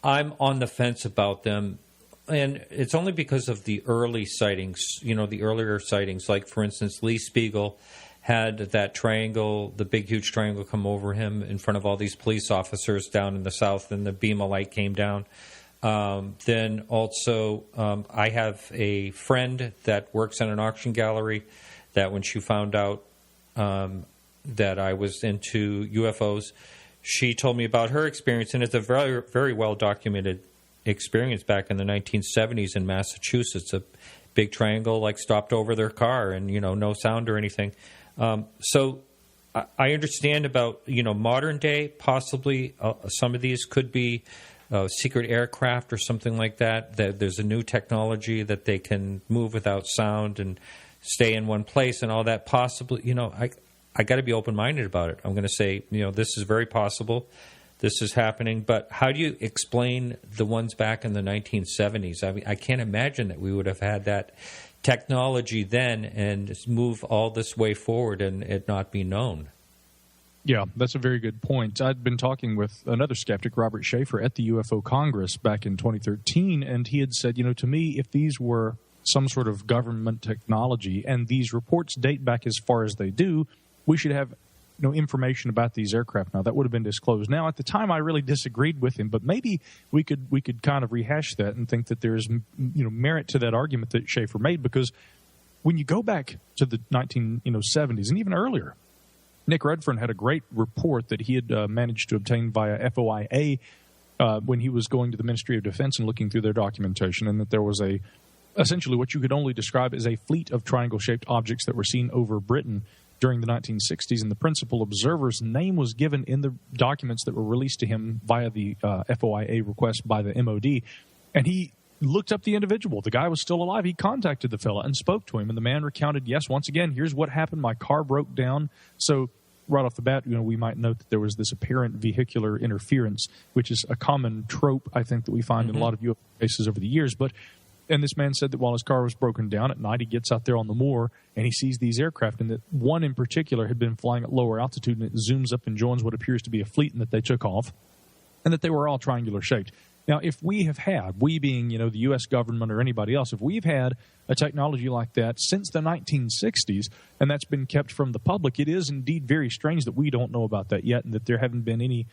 on the fence about them. And it's only because of the early sightings, the earlier sightings. Like, for instance, Lee Spiegel had that triangle, the big, huge triangle, come over him in front of all these police officers down in the south, and the beam of light came down. Then also, I have a friend that works in an auction gallery that when she found out that I was into UFOs, she told me about her experience, and it's a very, very well-documented experience back in the 1970s in Massachusetts. A big triangle, stopped over their car, and, no sound or anything. So I understand about, modern day, possibly some of these could be secret aircraft or something like that. There's a new technology that they can move without sound and stay in one place and all that. Possibly, I got to be open-minded about it. I'm going to say, this is very possible. This is happening. But how do you explain the ones back in the 1970s? I mean, I can't imagine that we would have had that technology then and move all this way forward and it not be known. Yeah, that's a very good point. I'd been talking with another skeptic, Robert Schaefer, at the UFO Congress back in 2013, and he had said, to me, if these were some sort of government technology and these reports date back as far as they do, we should have information about these aircraft now. That would have been disclosed. Now, at the time, I really disagreed with him, but maybe we could kind of rehash that and think that there's merit to that argument that Schaefer made, because when you go back to the 1970s and even earlier, Nick Redfern had a great report that he had managed to obtain via FOIA when he was going to the Ministry of Defense and looking through their documentation, and that there was essentially what you could only describe as a fleet of triangle-shaped objects that were seen over Britain during the 1960s, and the principal observer's name was given in the documents that were released to him via the FOIA request by the MOD. And he looked up the individual. The guy was still alive. He contacted the fella and spoke to him, and the man recounted, yes, once again, here's what happened. My car broke down. So right off the bat, we might note that there was this apparent vehicular interference, which is a common trope, I think, that we find in a lot of UFO cases over the years. And this man said that while his car was broken down at night, he gets out there on the moor and he sees these aircraft, and that one in particular had been flying at lower altitude, and it zooms up and joins what appears to be a fleet, and that they took off, and that they were all triangular shaped. Now, if we have had, we being, the U.S. government or anybody else, if we've had a technology like that since the 1960s, and that's been kept from the public, it is indeed very strange that we don't know about that yet, and that there haven't been any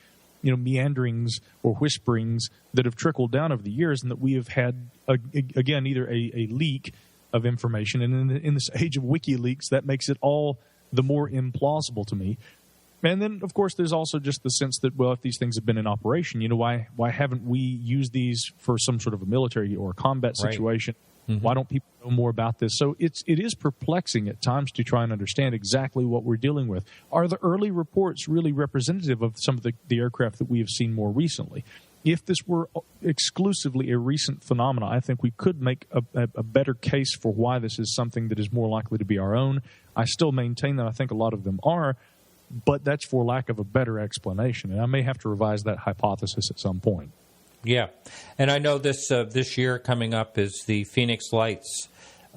meanderings or whisperings that have trickled down over the years, and that we have had, again, either a leak of information, and in this age of WikiLeaks, that makes it all the more implausible to me. And then, of course, there's also just the sense that, well, if these things have been in operation, why haven't we used these for some sort of a military or combat situation? Right. Why don't people know more about this? So it is perplexing at times to try and understand exactly what we're dealing with. Are the early reports really representative of some of the aircraft that we have seen more recently? If this were exclusively a recent phenomenon, I think we could make a better case for why this is something that is more likely to be our own. I still maintain that I think a lot of them are, but that's for lack of a better explanation, and I may have to revise that hypothesis at some point. Yeah, and I know this year coming up is the Phoenix Lights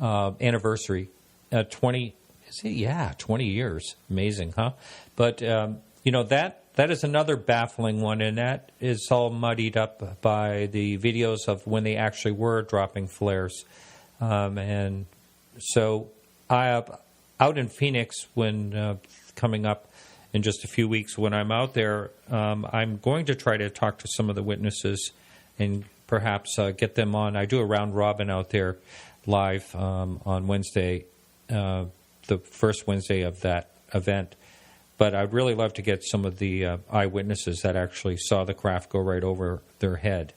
anniversary. 20 years. Amazing, huh? But that is another baffling one, and that is all muddied up by the videos of when they actually were dropping flares. And so out in Phoenix, when coming up in just a few weeks, when I'm out there, I'm going to try to talk to some of the witnesses and perhaps get them on. I do a round robin out there live on Wednesday, the first Wednesday of that event. But I'd really love to get some of the eyewitnesses that actually saw the craft go right over their head.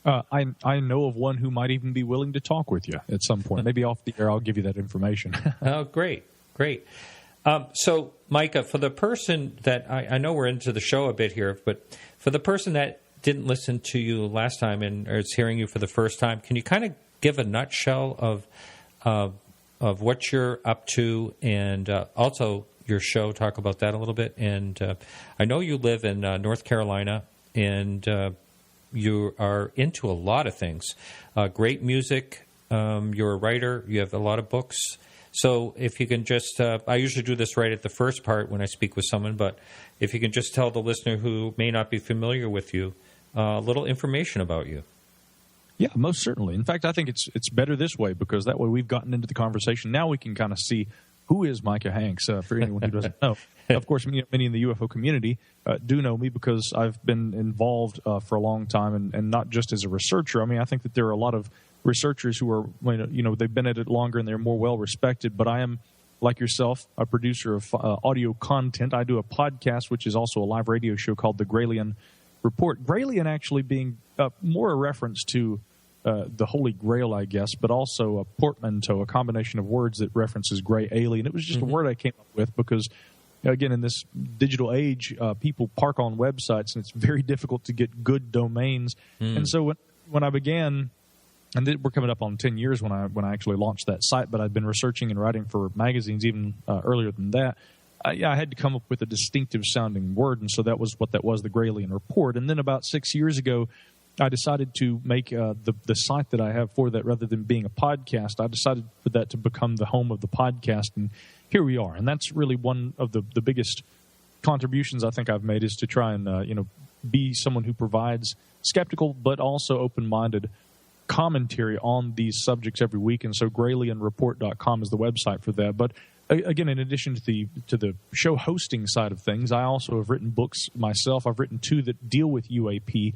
I know of one who might even be willing to talk with you at some point. Maybe off the air, I'll give you that information. Oh, great. So, Micah, for the person that I know we're into the show a bit here, but for the person that didn't listen to you last time and is hearing you for the first time, can you kind of give a nutshell of what you're up to, and also your show, talk about that a little bit? And I know you live in North Carolina, and you are into a lot of things. Great music. You're a writer. You have a lot of books. So if you can just, I usually do this right at the first part when I speak with someone, but if you can just tell the listener who may not be familiar with you a little information about you. Yeah, most certainly. In fact, I think it's better this way, because that way we've gotten into the conversation. Now we can kind of see who is Micah Hanks, for anyone who doesn't know. Of course, many in the UFO community do know me because I've been involved for a long time, and not just as a researcher. I mean, I think that there are a lot of researchers who are, they've been at it longer and they're more well-respected, but I am, like yourself, a producer of audio content. I do a podcast, which is also a live radio show called The Chilean Report. Chilean actually being more a reference to the Holy Grail, I guess, but also a portmanteau, a combination of words that references gray alien. It was just a word I came up with because, again, in this digital age, people park on websites, and it's very difficult to get good domains. And so when I began, and we're coming up on 10 years when I actually launched that site, but I'd been researching and writing for magazines even earlier than that. I had to come up with a distinctive sounding word, and so that was what that was, the Chilean Report. And then about 6 years ago, I decided to make the site that I have for that, rather than being a podcast, I decided for that to become the home of the podcast, and here we are. And that's really one of the biggest contributions I think I've made, is to try and be someone who provides skeptical but also open-minded commentary on these subjects every week. And so GraylianReport.com is the website for that. But again, in addition to the show hosting side of things, I also have written books myself. I've written 2 that deal with UAP.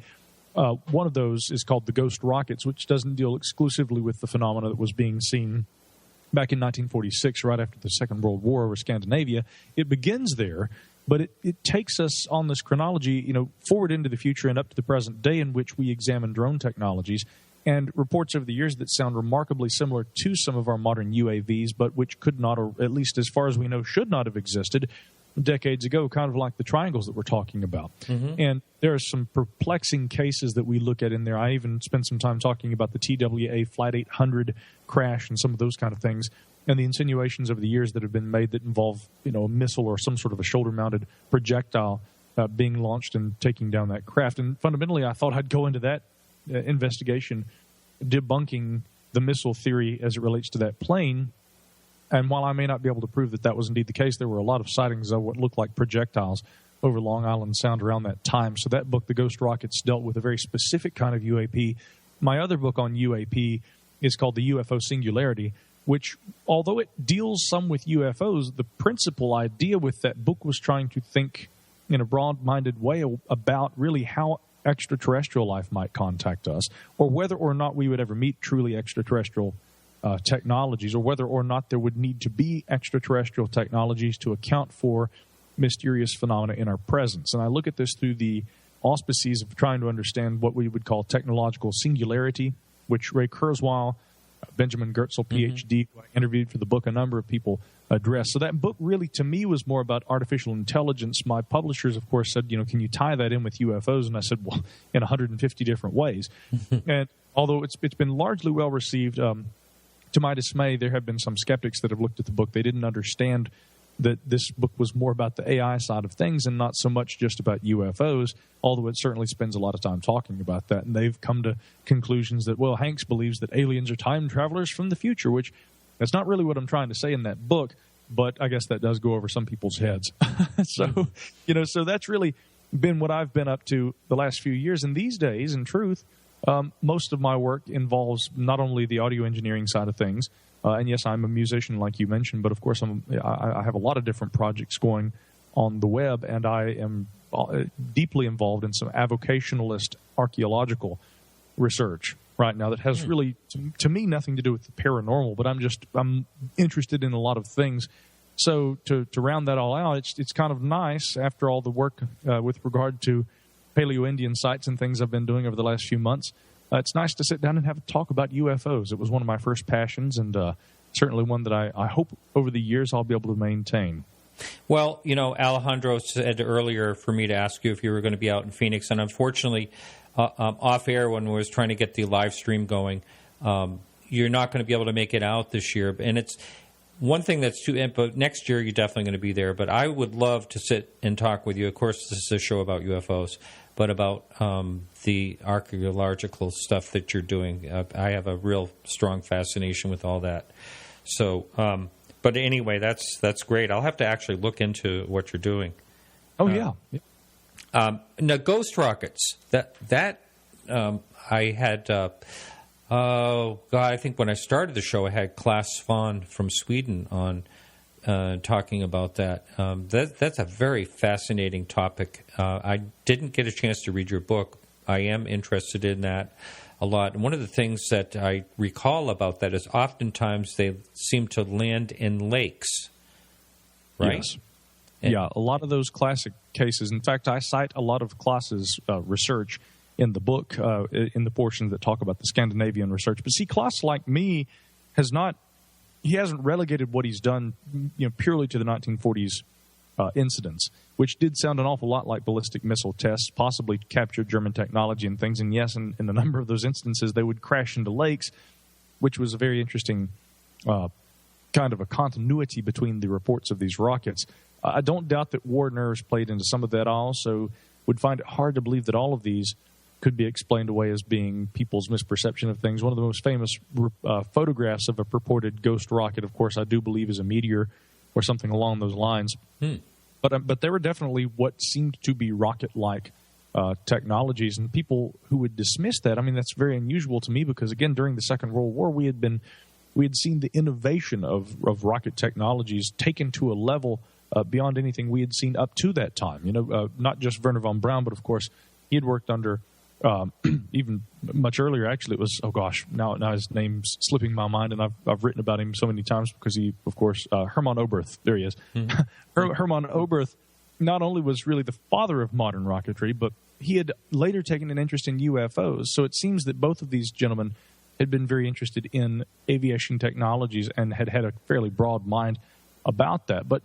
One of those is called The Ghost Rockets, which doesn't deal exclusively with the phenomena that was being seen back in 1946, right after the Second World War over Scandinavia. It begins there, but it takes us on this chronology, forward into the future and up to the present day, in which we examine drone technologies and reports over the years that sound remarkably similar to some of our modern UAVs, but which could not, or at least as far as we know, should not have existed decades ago, kind of like the triangles that we're talking about. And there are some perplexing cases that we look at in there. I even spent some time talking about the TWA Flight 800 crash and some of those kind of things, and the insinuations over the years that have been made that involve, a missile or some sort of a shoulder-mounted projectile being launched and taking down that craft. And fundamentally, I thought I'd go into that investigation debunking the missile theory as it relates to that plane. And while I may not be able to prove that that was indeed the case, there were a lot of sightings of what looked like projectiles over Long Island Sound around that time. So that book, The Ghost Rockets, dealt with a very specific kind of UAP. My other book on UAP is called The UFO Singularity, which, although it deals some with UFOs, the principal idea with that book was trying to think in a broad-minded way about really how extraterrestrial life might contact us, or whether or not we would ever meet truly extraterrestrial technologies, or whether or not there would need to be extraterrestrial technologies to account for mysterious phenomena in our presence. And I look at this through the auspices of trying to understand what we would call technological singularity, which Ray Kurzweil, Benjamin Goertzel, PhD, who I interviewed for the book, a number of people addressed. So that book really, to me, was more about artificial intelligence. My publishers, of course, said, can you tie that in with UFOs? And I said, well, in 150 different ways. And although it's been largely well received, to my dismay, there have been some skeptics that have looked at the book. They didn't understand that this book was more about the AI side of things and not so much just about UFOs, although it certainly spends a lot of time talking about that. And they've come to conclusions that, well, Hanks believes that aliens are time travelers from the future, which that's not really what I'm trying to say in that book, but I guess that does go over some people's heads. So, so that's really been what I've been up to the last few years. And these days, in truth, most of my work involves not only the audio engineering side of things, and yes, I'm a musician, like you mentioned, but of course I have a lot of different projects going on the web, and I am deeply involved in some avocationalist archaeological research right now that has really, to me, nothing to do with the paranormal, but I'm interested in a lot of things. So to round that all out, it's kind of nice after all the work with regard to Paleo-Indian sites and things I've been doing over the last few months. It's nice to sit down and have a talk about UFOs. It was one of my first passions, and certainly one that I hope over the years I'll be able to maintain. Well, Alejandro said earlier for me to ask you if you were going to be out in Phoenix, and unfortunately, off air when we was trying to get the live stream going, you're not going to be able to make it out this year. And it's one thing that's but next year you're definitely going to be there. But I would love to sit and talk with you. Of course, this is a show about UFOs, but about the archaeological stuff that you're doing. I have a real strong fascination with all that. So, but anyway, that's great. I'll have to actually look into what you're doing. Oh, yeah. Now, ghost rockets. That I had. God, I think when I started the show, I had Claes Svahn from Sweden on talking about that. That's a very fascinating topic. I didn't get a chance to read your book. I am interested in that a lot. And one of the things that I recall about that is oftentimes they seem to land in lakes, right? Yes. Yeah, a lot of those classic cases. In fact, I cite a lot of Claes's research in the book, in the portions that talk about the Scandinavian research. But see, Claes, like me, he hasn't relegated what he's done, purely to the 1940s incidents, which did sound an awful lot like ballistic missile tests, possibly captured German technology and things. And yes, in a number of those instances, they would crash into lakes, which was a very interesting kind of a continuity between the reports of these rockets. I don't doubt that war nerves played into some of that. I also would find it hard to believe that all of these could be explained away as being people's misperception of things. One of the most famous photographs of a purported ghost rocket, of course, I do believe is a meteor or something along those lines. But there were definitely what seemed to be rocket-like technologies, and people who would dismiss that, I mean, that's very unusual to me because, again, during the Second World War, we had seen the innovation of rocket technologies taken to a level beyond anything we had seen up to that time. Not just Wernher von Braun, but of course he had worked under even much earlier. Actually, it was now his name's slipping my mind, and I've written about him so many times because he, of course, Hermann Oberth. There he is. Hermann Oberth not only was really the father of modern rocketry, but he had later taken an interest in UFOs. So it seems that both of these gentlemen had been very interested in aviation technologies and had a fairly broad mind about that. But,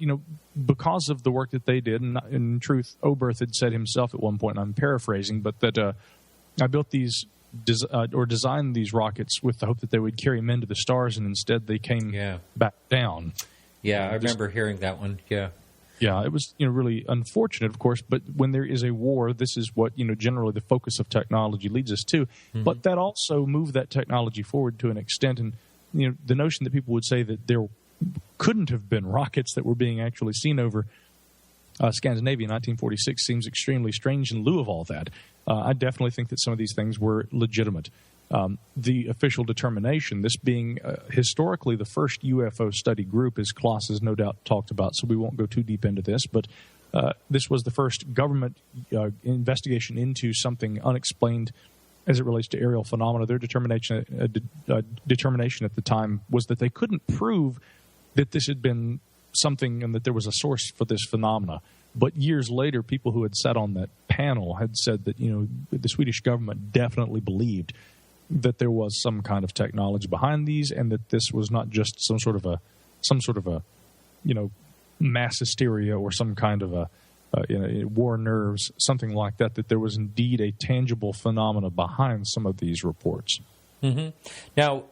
because of the work that they did, and in truth, Oberth had said himself at one point, and I'm paraphrasing, but that I built these or designed these rockets with the hope that they would carry men to the stars, and instead they came back down. Yeah, I remember hearing that one. Yeah. Yeah, it was really unfortunate, of course, but when there is a war, this is what generally the focus of technology leads us to. Mm-hmm. But that also moved that technology forward to an extent, and the notion that people would say that there couldn't have been rockets that were being actually seen over Scandinavia in 1946 seems extremely strange in lieu of all that. I definitely think that some of these things were legitimate. The official determination, this being historically the first UFO study group, as Claes has no doubt talked about, so we won't go too deep into this, but this was the first government investigation into something unexplained as it relates to aerial phenomena. Their determination at the time was that they couldn't prove that this had been something and that there was a source for this phenomena. But years later, people who had sat on that panel had said that the Swedish government definitely believed that there was some kind of technology behind these, and that this was not just some sort of a mass hysteria or some kind of a war nerves, something like that. That there was indeed a tangible phenomena behind some of these reports. Mm-hmm. Now,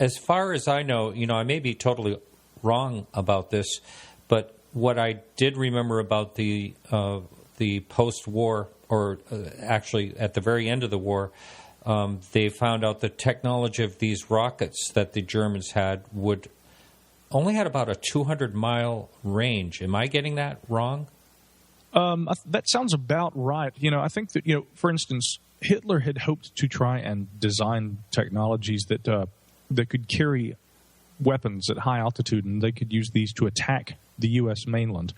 as far as I know, I may be totally wrong about this, but what I did remember about the post-war, or actually at the very end of the war, they found out the technology of these rockets that the Germans had only had about a 200-mile range. Am I getting that wrong? That sounds about right. I think that, for instance, Hitler had hoped to try and design technologies that could carry weapons at high altitude, and they could use these to attack the U.S. mainland.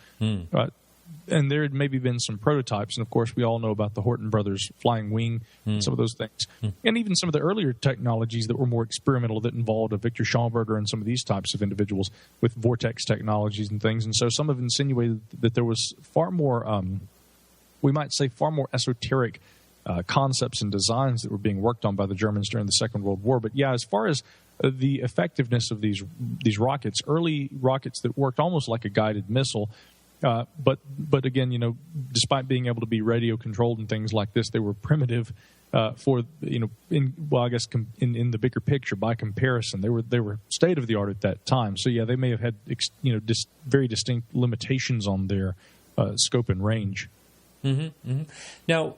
And there had maybe been some prototypes, and of course we all know about the Horton brothers flying wing, some of those things. And even some of the earlier technologies that were more experimental that involved a Victor Schauberger and some of these types of individuals with vortex technologies and things. And so some have insinuated that there was far more, we might say far more esoteric concepts and designs that were being worked on by the Germans during the Second World War. But yeah, as far as the effectiveness of these rockets, early rockets that worked almost like a guided missile, but again, despite being able to be radio controlled and things like this, they were primitive for in the bigger picture by comparison, they were state of the art at that time. So yeah, they may have had very distinct limitations on their scope and range. Mm-hmm, mm-hmm. Now,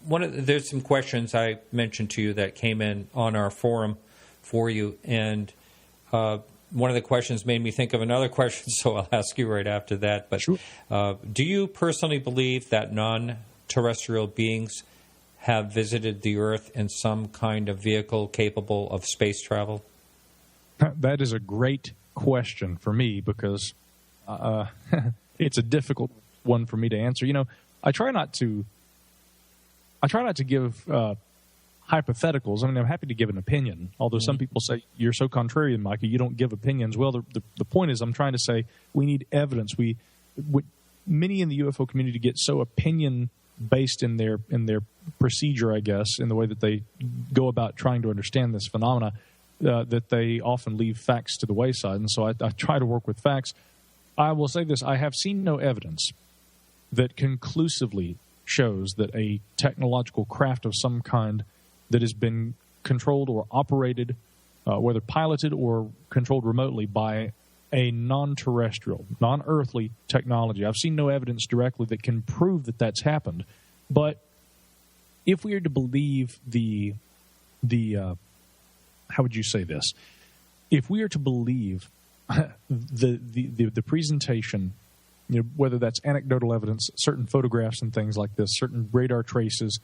there's some questions I mentioned to you that came in on our forum for you, and one of the questions made me think of another question, so I'll ask you right after that. But sure. Do you personally believe that non-terrestrial beings have visited the Earth in some kind of vehicle capable of space travel? That is a great question for me, because it's a difficult one for me to answer. I try not to give hypotheticals. I mean, I'm happy to give an opinion, although some people say, you're so contrarian, Micah, you don't give opinions. Well, the point is, I'm trying to say we need evidence. Many in the UFO community get so opinion-based in their procedure, I guess, in the way that they go about trying to understand this phenomena, that they often leave facts to the wayside. And so I try to work with facts. I will say this, I have seen no evidence that conclusively shows that a technological craft of some kind that has been controlled or operated, whether piloted or controlled remotely by a non-terrestrial, non-earthly technology. I've seen no evidence directly that can prove that that's happened. But if we are to believe the how would you say this? If we are to believe the presentation, whether that's anecdotal evidence, certain photographs and things like this, certain radar traces,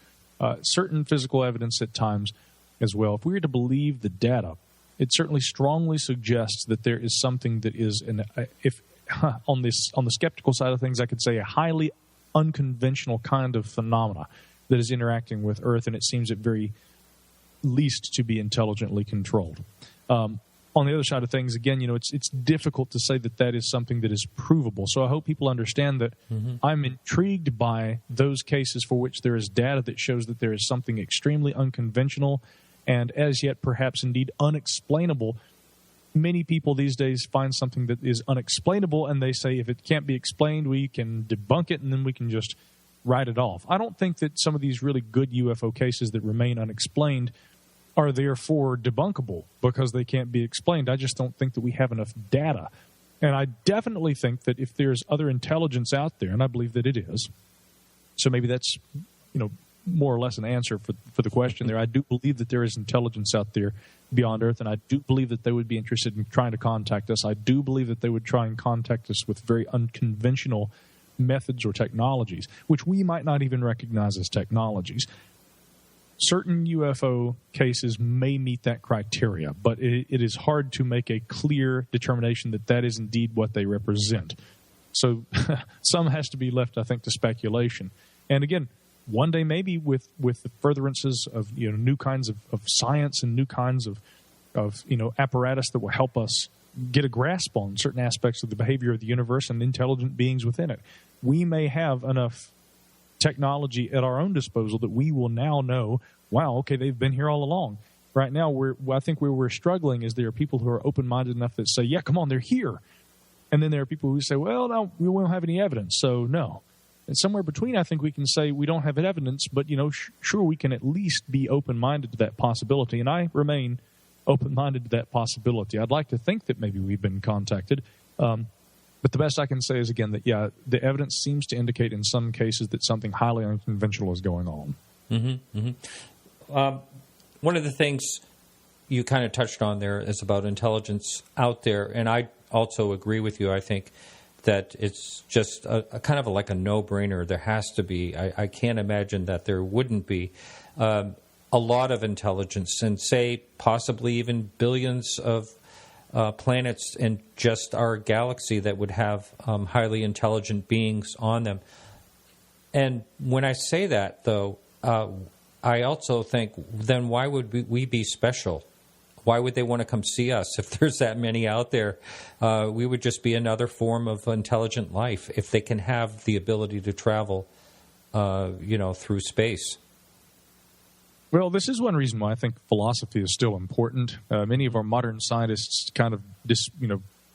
certain physical evidence at times as well. If we were to believe the data, it certainly strongly suggests that there is something that is, on the skeptical side of things, I could say a highly unconventional kind of phenomena that is interacting with Earth, and it seems at very least to be intelligently controlled. On the other side of things, again, it's difficult to say that is something that is provable. So I hope people understand that I'm intrigued by those cases for which there is data that shows that there is something extremely unconventional and as yet perhaps indeed unexplainable. Many people these days find something that is unexplainable, and they say if it can't be explained, we can debunk it, and then we can just write it off. I don't think that some of these really good UFO cases that remain unexplained are therefore debunkable because they can't be explained. I just don't think that we have enough data. And I definitely think that if there's other intelligence out there, and I believe that it is, so maybe that's, more or less an answer for the question there. I do believe that there is intelligence out there beyond Earth, and I do believe that they would be interested in trying to contact us. I do believe that they would try and contact us with very unconventional methods or technologies, which we might not even recognize as technologies. Certain UFO cases may meet that criteria, but it is hard to make a clear determination that is indeed what they represent. So some has to be left, I think, to speculation. And again, one day maybe with the furtherances of new kinds of science and new kinds of apparatus that will help us get a grasp on certain aspects of the behavior of the universe and intelligent beings within it, we may have enough technology at our own disposal that we will now know, wow, okay, they've been here all along. Right now, I think where we're struggling is there are people who are open-minded enough that say, yeah, come on, they're here. And then there are people who say, well, no, we won't have any evidence, so no. And somewhere between, I think we can say we don't have evidence, but, sure, we can at least be open-minded to that possibility. And I remain open-minded to that possibility. I'd like to think that maybe we've been contacted. But the best I can say is, again, that, yeah, the evidence seems to indicate in some cases that something highly unconventional is going on. Mm-hmm, mm-hmm. One of the things you kind of touched on there is about intelligence out there, and I also agree with you. I think that it's just a kind of like a no-brainer. There has to be. I can't imagine that there wouldn't be a lot of intelligence, and say possibly even billions of planets in just our galaxy that would have highly intelligent beings on them. And when I say that, though, I also think, then why would we be special? Why would they want to come see us if there's that many out there? We would just be another form of intelligent life if they can have the ability to travel, through space. Well, this is one reason why I think philosophy is still important. Many of our modern scientists kind of,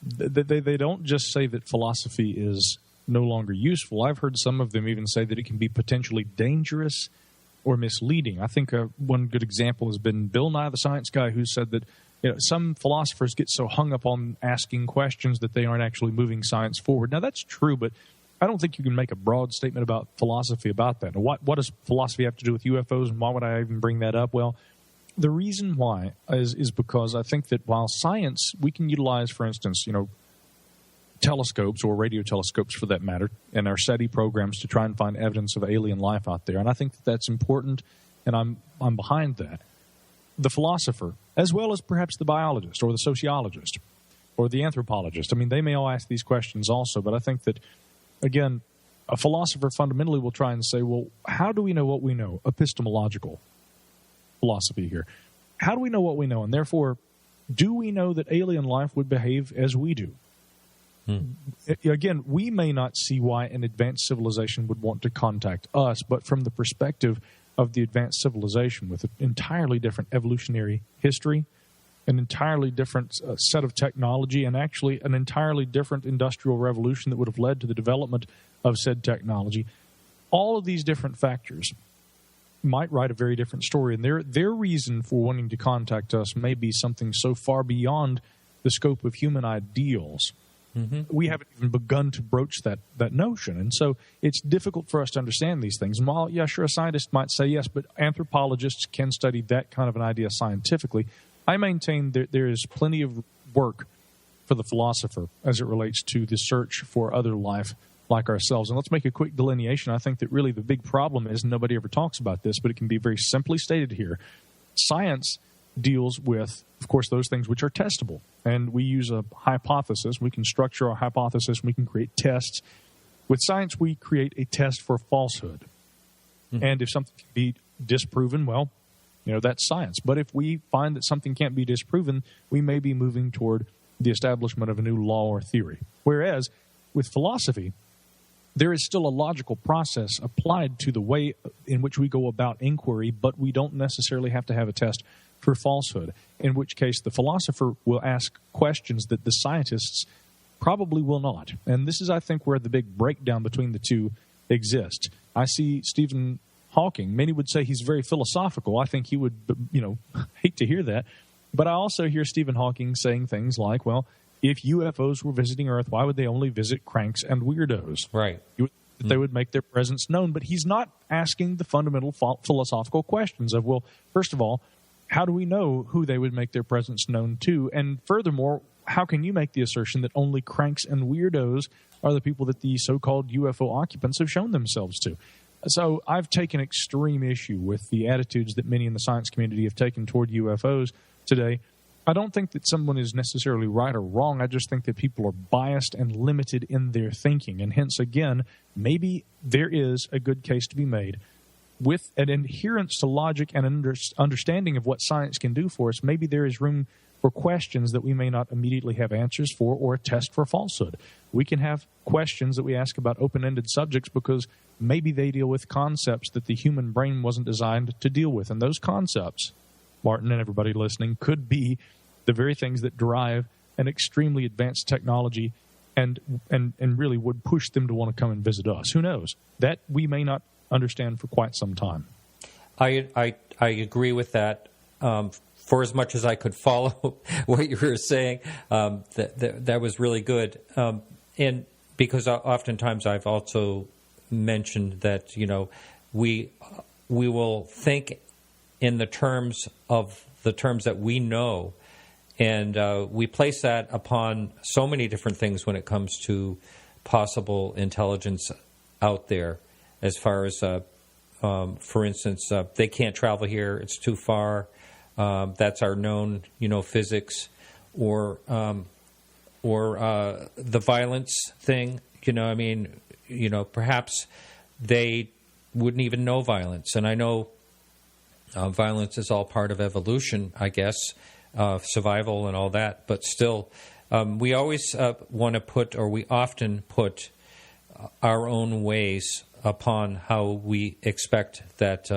they don't just say that philosophy is no longer useful. I've heard some of them even say that it can be potentially dangerous or misleading. I think one good example has been Bill Nye the Science Guy, who said that some philosophers get so hung up on asking questions that they aren't actually moving science forward. Now, that's true, but I don't think you can make a broad statement about philosophy about that. What does philosophy have to do with UFOs, and why would I even bring that up? Well, the reason why is because I think that while science, we can utilize, for instance, telescopes or radio telescopes for that matter, and our SETI programs to try and find evidence of alien life out there. And I think that that's important, and I'm behind that. The philosopher, as well as perhaps the biologist or the sociologist or the anthropologist, I mean, they may all ask these questions also, but I think that, again, a philosopher fundamentally will try and say, well, how do we know what we know? Epistemological philosophy here. How do we know what we know? And therefore, do we know that alien life would behave as we do? Again, we may not see why an advanced civilization would want to contact us, but from the perspective of the advanced civilization with an entirely different evolutionary history, an entirely different set of technology, and actually an entirely different industrial revolution that would have led to the development of said technology, all of these different factors might write a very different story. And their reason for wanting to contact us may be something so far beyond the scope of human ideals. Mm-hmm. We haven't even begun to broach that notion. And so it's difficult for us to understand these things. And while, yeah, sure, a scientist might say yes, but anthropologists can study that kind of an idea scientifically, I maintain that there is plenty of work for the philosopher as it relates to the search for other life like ourselves. And let's make a quick delineation. I think that really the big problem is, nobody ever talks about this, but it can be very simply stated here. Science deals with, of course, those things which are testable. And we use a hypothesis. We can structure our hypothesis. We can create tests. With science, we create a test for falsehood. Mm-hmm. And if something can be disproven, well, that's science. But if we find that something can't be disproven, we may be moving toward the establishment of a new law or theory. Whereas with philosophy, there is still a logical process applied to the way in which we go about inquiry, but we don't necessarily have to have a test for falsehood, in which case the philosopher will ask questions that the scientists probably will not. And this is, I think, where the big breakdown between the two exists. I see Stephen Hawking. Many would say he's very philosophical. I think he would, hate to hear that. But I also hear Stephen Hawking saying things like, well, if UFOs were visiting Earth, why would they only visit cranks and weirdos? Right. They would make their presence known. But he's not asking the fundamental philosophical questions of, well, first of all, how do we know who they would make their presence known to? And furthermore, how can you make the assertion that only cranks and weirdos are the people that the so-called UFO occupants have shown themselves to? So I've taken extreme issue with the attitudes that many in the science community have taken toward UFOs today. I don't think that someone is necessarily right or wrong. I just think that people are biased and limited in their thinking. And hence, again, maybe there is a good case to be made with an adherence to logic and an understanding of what science can do for us. Maybe there is room for questions that we may not immediately have answers for, or a test for falsehood. We can have questions that we ask about open-ended subjects because maybe they deal with concepts that the human brain wasn't designed to deal with. And those concepts, Martin and everybody listening, could be the very things that drive an extremely advanced technology and really would push them to want to come and visit us. Who knows? That we may not understand for quite some time. I agree with that. For as much as I could follow what you were saying, that was really good. and because oftentimes I've also mentioned that, we will think in the terms that we know, and we place that upon so many different things when it comes to possible intelligence out there. As far as, for instance, they can't travel here; it's too far. That's our known, physics, or the violence thing. Perhaps they wouldn't even know violence, and I know violence is all part of evolution, I guess, survival and all that. But still, we always want to put, or we often put, our own ways upon how we expect that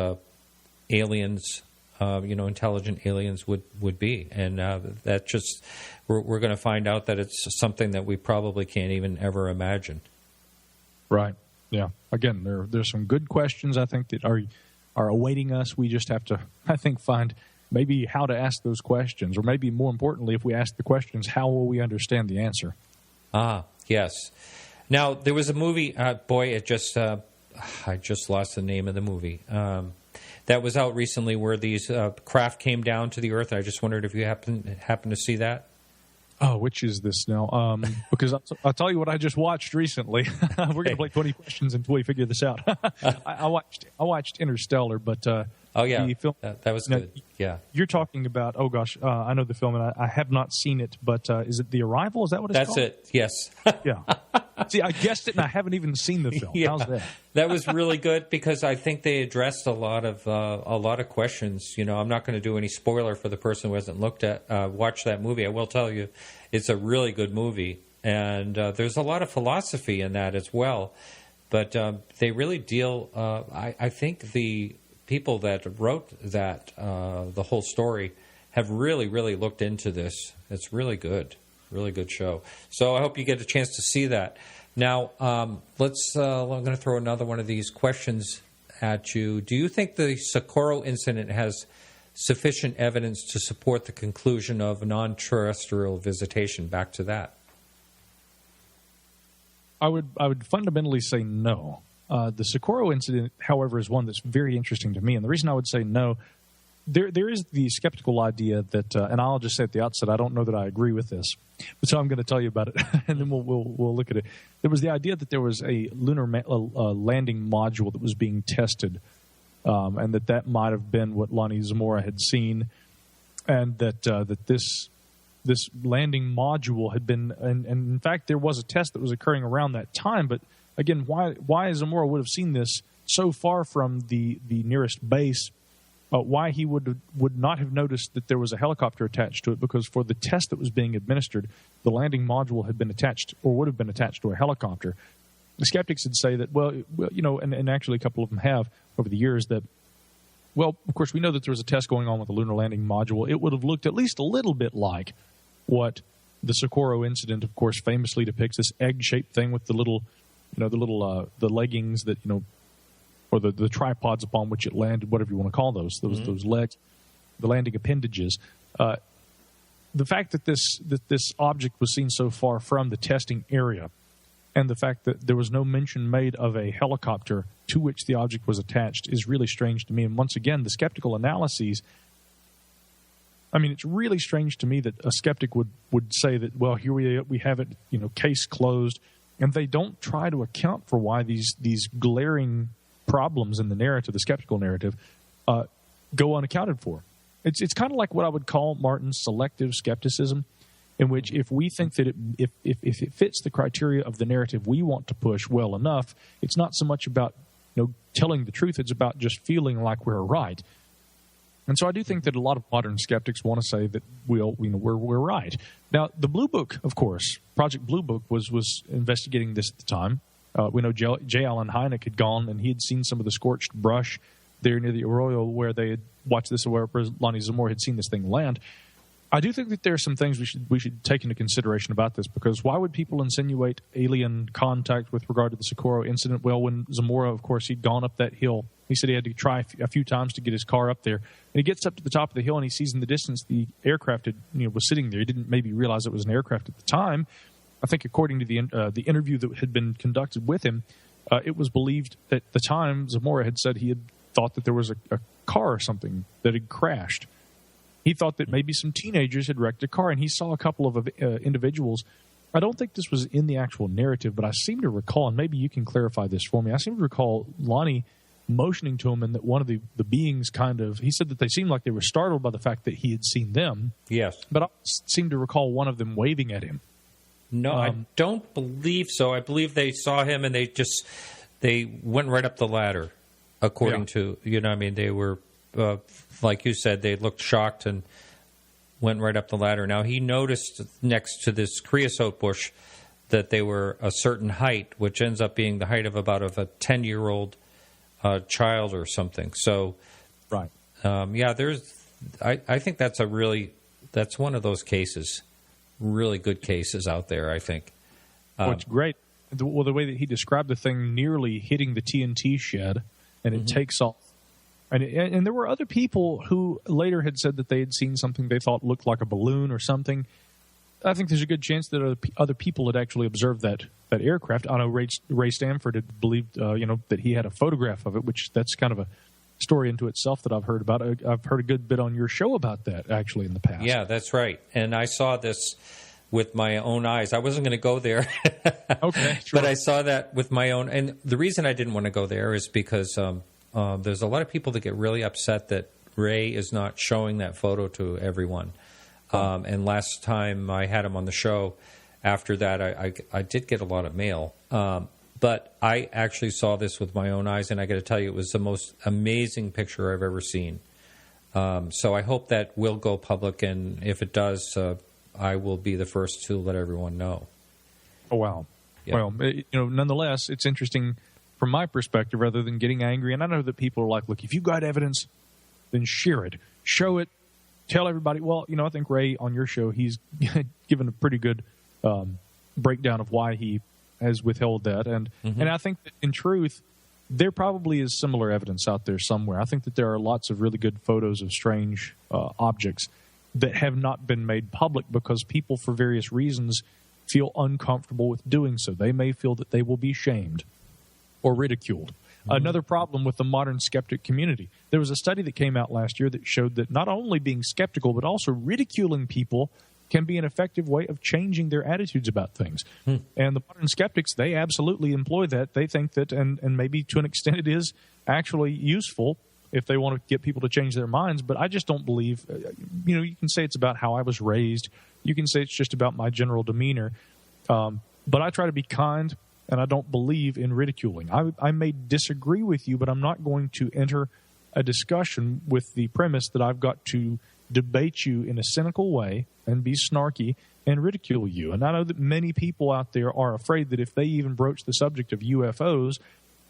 aliens, intelligent aliens would be. And that just, we're going to find out that it's something that we probably can't even ever imagine. Right. Yeah. Again, there's some good questions, I think, that are awaiting us. We just have to, I think, find maybe how to ask those questions, or maybe more importantly, if we ask the questions, how will we understand the answer? Ah, yes. Now, there was a movie, I just lost the name of the movie, that was out recently where these craft came down to the Earth. I just wondered if you happen to see that. Oh, which is this now? Because I'll tell you what I just watched recently. We're going to play 20 questions until we figure this out. I watched Interstellar, but the film, that was good. Yeah, you're talking about. Oh gosh, I know the film, and I have not seen it. But is it The Arrival? Is that what it's called? That's it. Yes. Yeah. See, I guessed it, and I haven't even seen the film. Yeah. How's that? That was really good because I think they addressed a lot of questions. I'm not going to do any spoiler for the person who hasn't watched that movie. I will tell you, it's a really good movie, and there's a lot of philosophy in that as well. But they really deal. I think the people that wrote that the whole story have really, really looked into this. It's really good. Really good show. So I hope you get a chance to see that. Now, I'm going to throw another one of these questions at you. Do you think the Socorro incident has sufficient evidence to support the conclusion of non-terrestrial visitation? Back to that. I would fundamentally say no. The Socorro incident, however, is one that's very interesting to me. And the reason I would say no, there is the skeptical idea that, and I'll just say at the outset, I don't know that I agree with this, but so I'm going to tell you about it, and then we'll look at it. There was the idea that there was a lunar landing module that was being tested, and that might have been what Lonnie Zamora had seen, and that this landing module had been, and in fact there was a test that was occurring around that time. But again, why Zamora would have seen this so far from the nearest base? Why he would not have noticed that there was a helicopter attached to it, because for the test that was being administered, the landing module had been attached, or would have been attached, to a helicopter. The skeptics would say that, and actually a couple of them have over the years, that, well, of course, we know that there was a test going on with the lunar landing module. It would have looked at least a little bit like what the Socorro incident, of course, famously depicts, this egg-shaped thing with the little leggings that, or the tripods upon which it landed, whatever you want to call those legs, the landing appendages. The fact that this object was seen so far from the testing area, and the fact that there was no mention made of a helicopter to which the object was attached, is really strange to me. And once again, the skeptical analyses, I mean, it's really strange to me that a skeptic would say that, well, here we have it, case closed, and they don't try to account for why these glaring problems in the narrative, the skeptical narrative, go unaccounted for. It's kind of like what I would call, Martin, selective skepticism, in which if we think that if it fits the criteria of the narrative we want to push well enough, it's not so much about telling the truth, it's about just feeling like we're right. And so I do think that a lot of modern skeptics want to say that we're right. Now, the Blue Book, of course, Project Blue Book was investigating this at the time. We know J. Allen Hynek had gone, and he had seen some of the scorched brush there near the Arroyo where they had watched this, where Lonnie Zamora had seen this thing land. I do think that there are some things we should take into consideration about this, because why would people insinuate alien contact with regard to the Socorro incident? Well, when Zamora, of course, he'd gone up that hill, he said he had to try a few times to get his car up there. And he gets up to the top of the hill, and he sees in the distance the aircraft was sitting there. He didn't maybe realize it was an aircraft at the time. I think according to the interview that had been conducted with him, it was believed at the time Zamora had said he had thought that there was a car or something that had crashed. He thought that maybe some teenagers had wrecked a car, and he saw a couple of individuals. I don't think this was in the actual narrative, but I seem to recall, and maybe you can clarify this for me, I seem to recall Lonnie motioning to him, and that one of the beings he said that they seemed like they were startled by the fact that he had seen them. Yes. But I seem to recall one of them waving at him. No, I don't believe so. I believe they saw him and they went right up the ladder, according to, they were, like you said, they looked shocked and went right up the ladder. Now, he noticed next to this creosote bush that they were a certain height, which ends up being the height of about a 10-year-old child or something. So, right. I think that's one of those cases, really good cases out there, I think. What's great, the way that he described the thing nearly hitting the TNT shed, and it takes off. And there were other people who later had said that they had seen something they thought looked like a balloon or something. I think there's a good chance that other people had actually observed that aircraft. I know Ray Stanford had believed, that he had a photograph of it, which that's kind of a story into itself that I've heard about. I've heard a good bit on your show about that, actually, in the past. Yeah, that's right. And I saw this with my own eyes. I wasn't going to go there. Okay, sure. But I saw that with my own. And the reason I didn't want to go there is because there's a lot of people that get really upset that Ray is not showing that photo to everyone. And last time I had him on the show, after that, I did get a lot of mail. But I actually saw this with my own eyes, and I got to tell you, it was the most amazing picture I've ever seen. So I hope that will go public, and if it does, I will be the first to let everyone know. Oh, wow. Yeah. Well, nonetheless, it's interesting from my perspective, rather than getting angry. And I know that people are like, look, if you've got evidence, then share it. Show it. Tell everybody. Well, I think Ray, on your show, he's given a pretty good breakdown of why he has withheld that. And I think that in truth, there probably is similar evidence out there somewhere. I think that there are lots of really good photos of strange objects that have not been made public because people, for various reasons, feel uncomfortable with doing so. They may feel that they will be shamed or ridiculed. Another problem with the modern skeptic community. There was a study that came out last year that showed that not only being skeptical, but also ridiculing people can be an effective way of changing their attitudes about things. And the modern skeptics, they absolutely employ that. They think that, and maybe to an extent it is actually useful if they want to get people to change their minds. But I just don't believe, you can say it's about how I was raised. You can say it's just about my general demeanor. But I try to be kind, and I don't believe in ridiculing. I may disagree with you, but I'm not going to enter a discussion with the premise that I've got to debate you in a cynical way and be snarky and ridicule you. And I know that many people out there are afraid that if they even broach the subject of UFOs,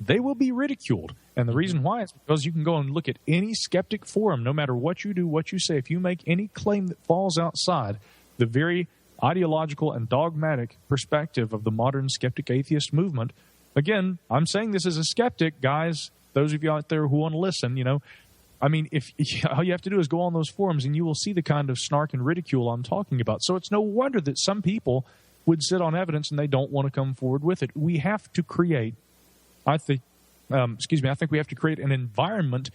they will be ridiculed. And the reason why is because you can go and look at any skeptic forum, no matter what you do, what you say. If you make any claim that falls outside the very ideological and dogmatic perspective of the modern skeptic atheist movement, again, I'm saying this as a skeptic, guys, those of you out there who want to listen, I mean, if all you have to do is go on those forums and you will see the kind of snark and ridicule I'm talking about. So it's no wonder that some people would sit on evidence and they don't want to come forward with it. We have to create, I think we have to create an environment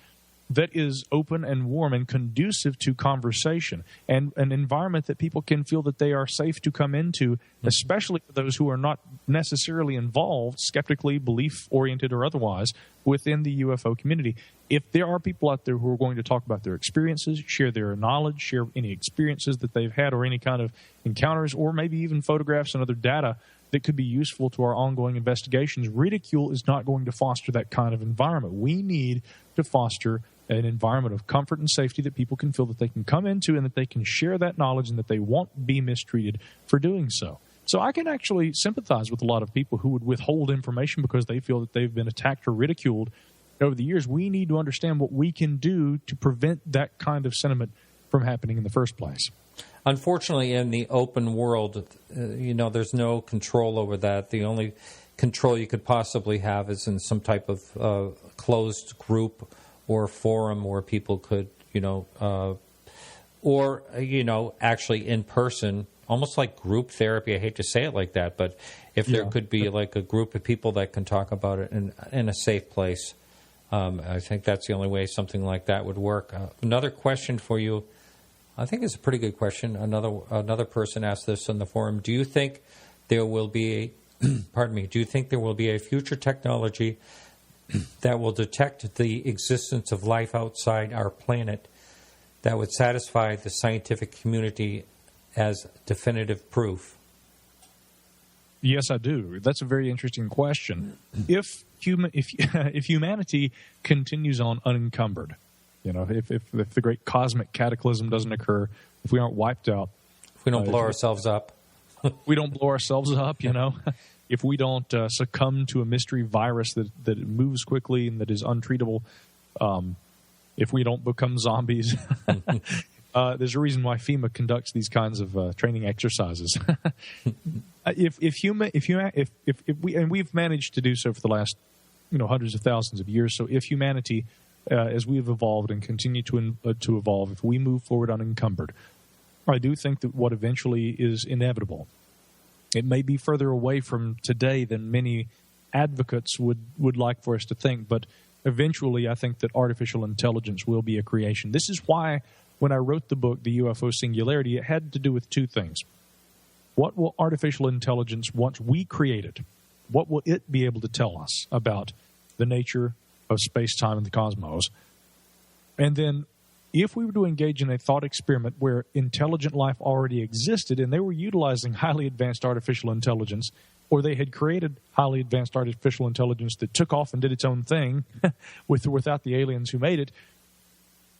that is open and warm and conducive to conversation, and an environment that people can feel that they are safe to come into, especially for those who are not necessarily involved, skeptically, belief-oriented or otherwise, within the UFO community. If there are people out there who are going to talk about their experiences, share their knowledge, share any experiences that they've had or any kind of encounters, or maybe even photographs and other data that could be useful to our ongoing investigations, ridicule is not going to foster that kind of environment. We need to foster an environment of comfort and safety that people can feel that they can come into and that they can share that knowledge and that they won't be mistreated for doing so. So I can actually sympathize with a lot of people who would withhold information because they feel that they've been attacked or ridiculed over the years. We need to understand what we can do to prevent that kind of sentiment from happening in the first place. Unfortunately, in the open world, there's no control over that. The only control you could possibly have is in some type of closed group or forum where people could, actually in person almost like group therapy. I hate to say it like that, but if there could be like a group of people that can talk about it in a safe place, I think that's the only way something like that would work. Another question for you, I think it's a pretty good question. Another person asked this on the forum. Do you think there will be do you think there will be a future technology that will detect the existence of life outside our planet that would satisfy the scientific community as definitive proof? Yes, I do. That's a very interesting question. If humanity continues on unencumbered, if the great cosmic cataclysm doesn't occur, if we aren't wiped out, if we don't blow ourselves up, we don't blow ourselves up, if we don't succumb to a mystery virus that moves quickly and that is untreatable, if we don't become zombies, there's a reason why FEMA conducts these kinds of training exercises. We've managed to do so for the last hundreds of thousands of years. So if humanity, as we've evolved and continue to evolve, if we move forward unencumbered, I do think that what eventually is inevitable, it may be further away from today than many advocates would like for us to think, but eventually I think that artificial intelligence will be a creation. This is why when I wrote the book, The UFO Singularity, it had to do with two things. What will artificial intelligence, once we create it, what will it be able to tell us about the nature of space-time and the cosmos? And then if we were to engage in a thought experiment where intelligent life already existed and they were utilizing highly advanced artificial intelligence, or they had created highly advanced artificial intelligence that took off and did its own thing without the aliens who made it,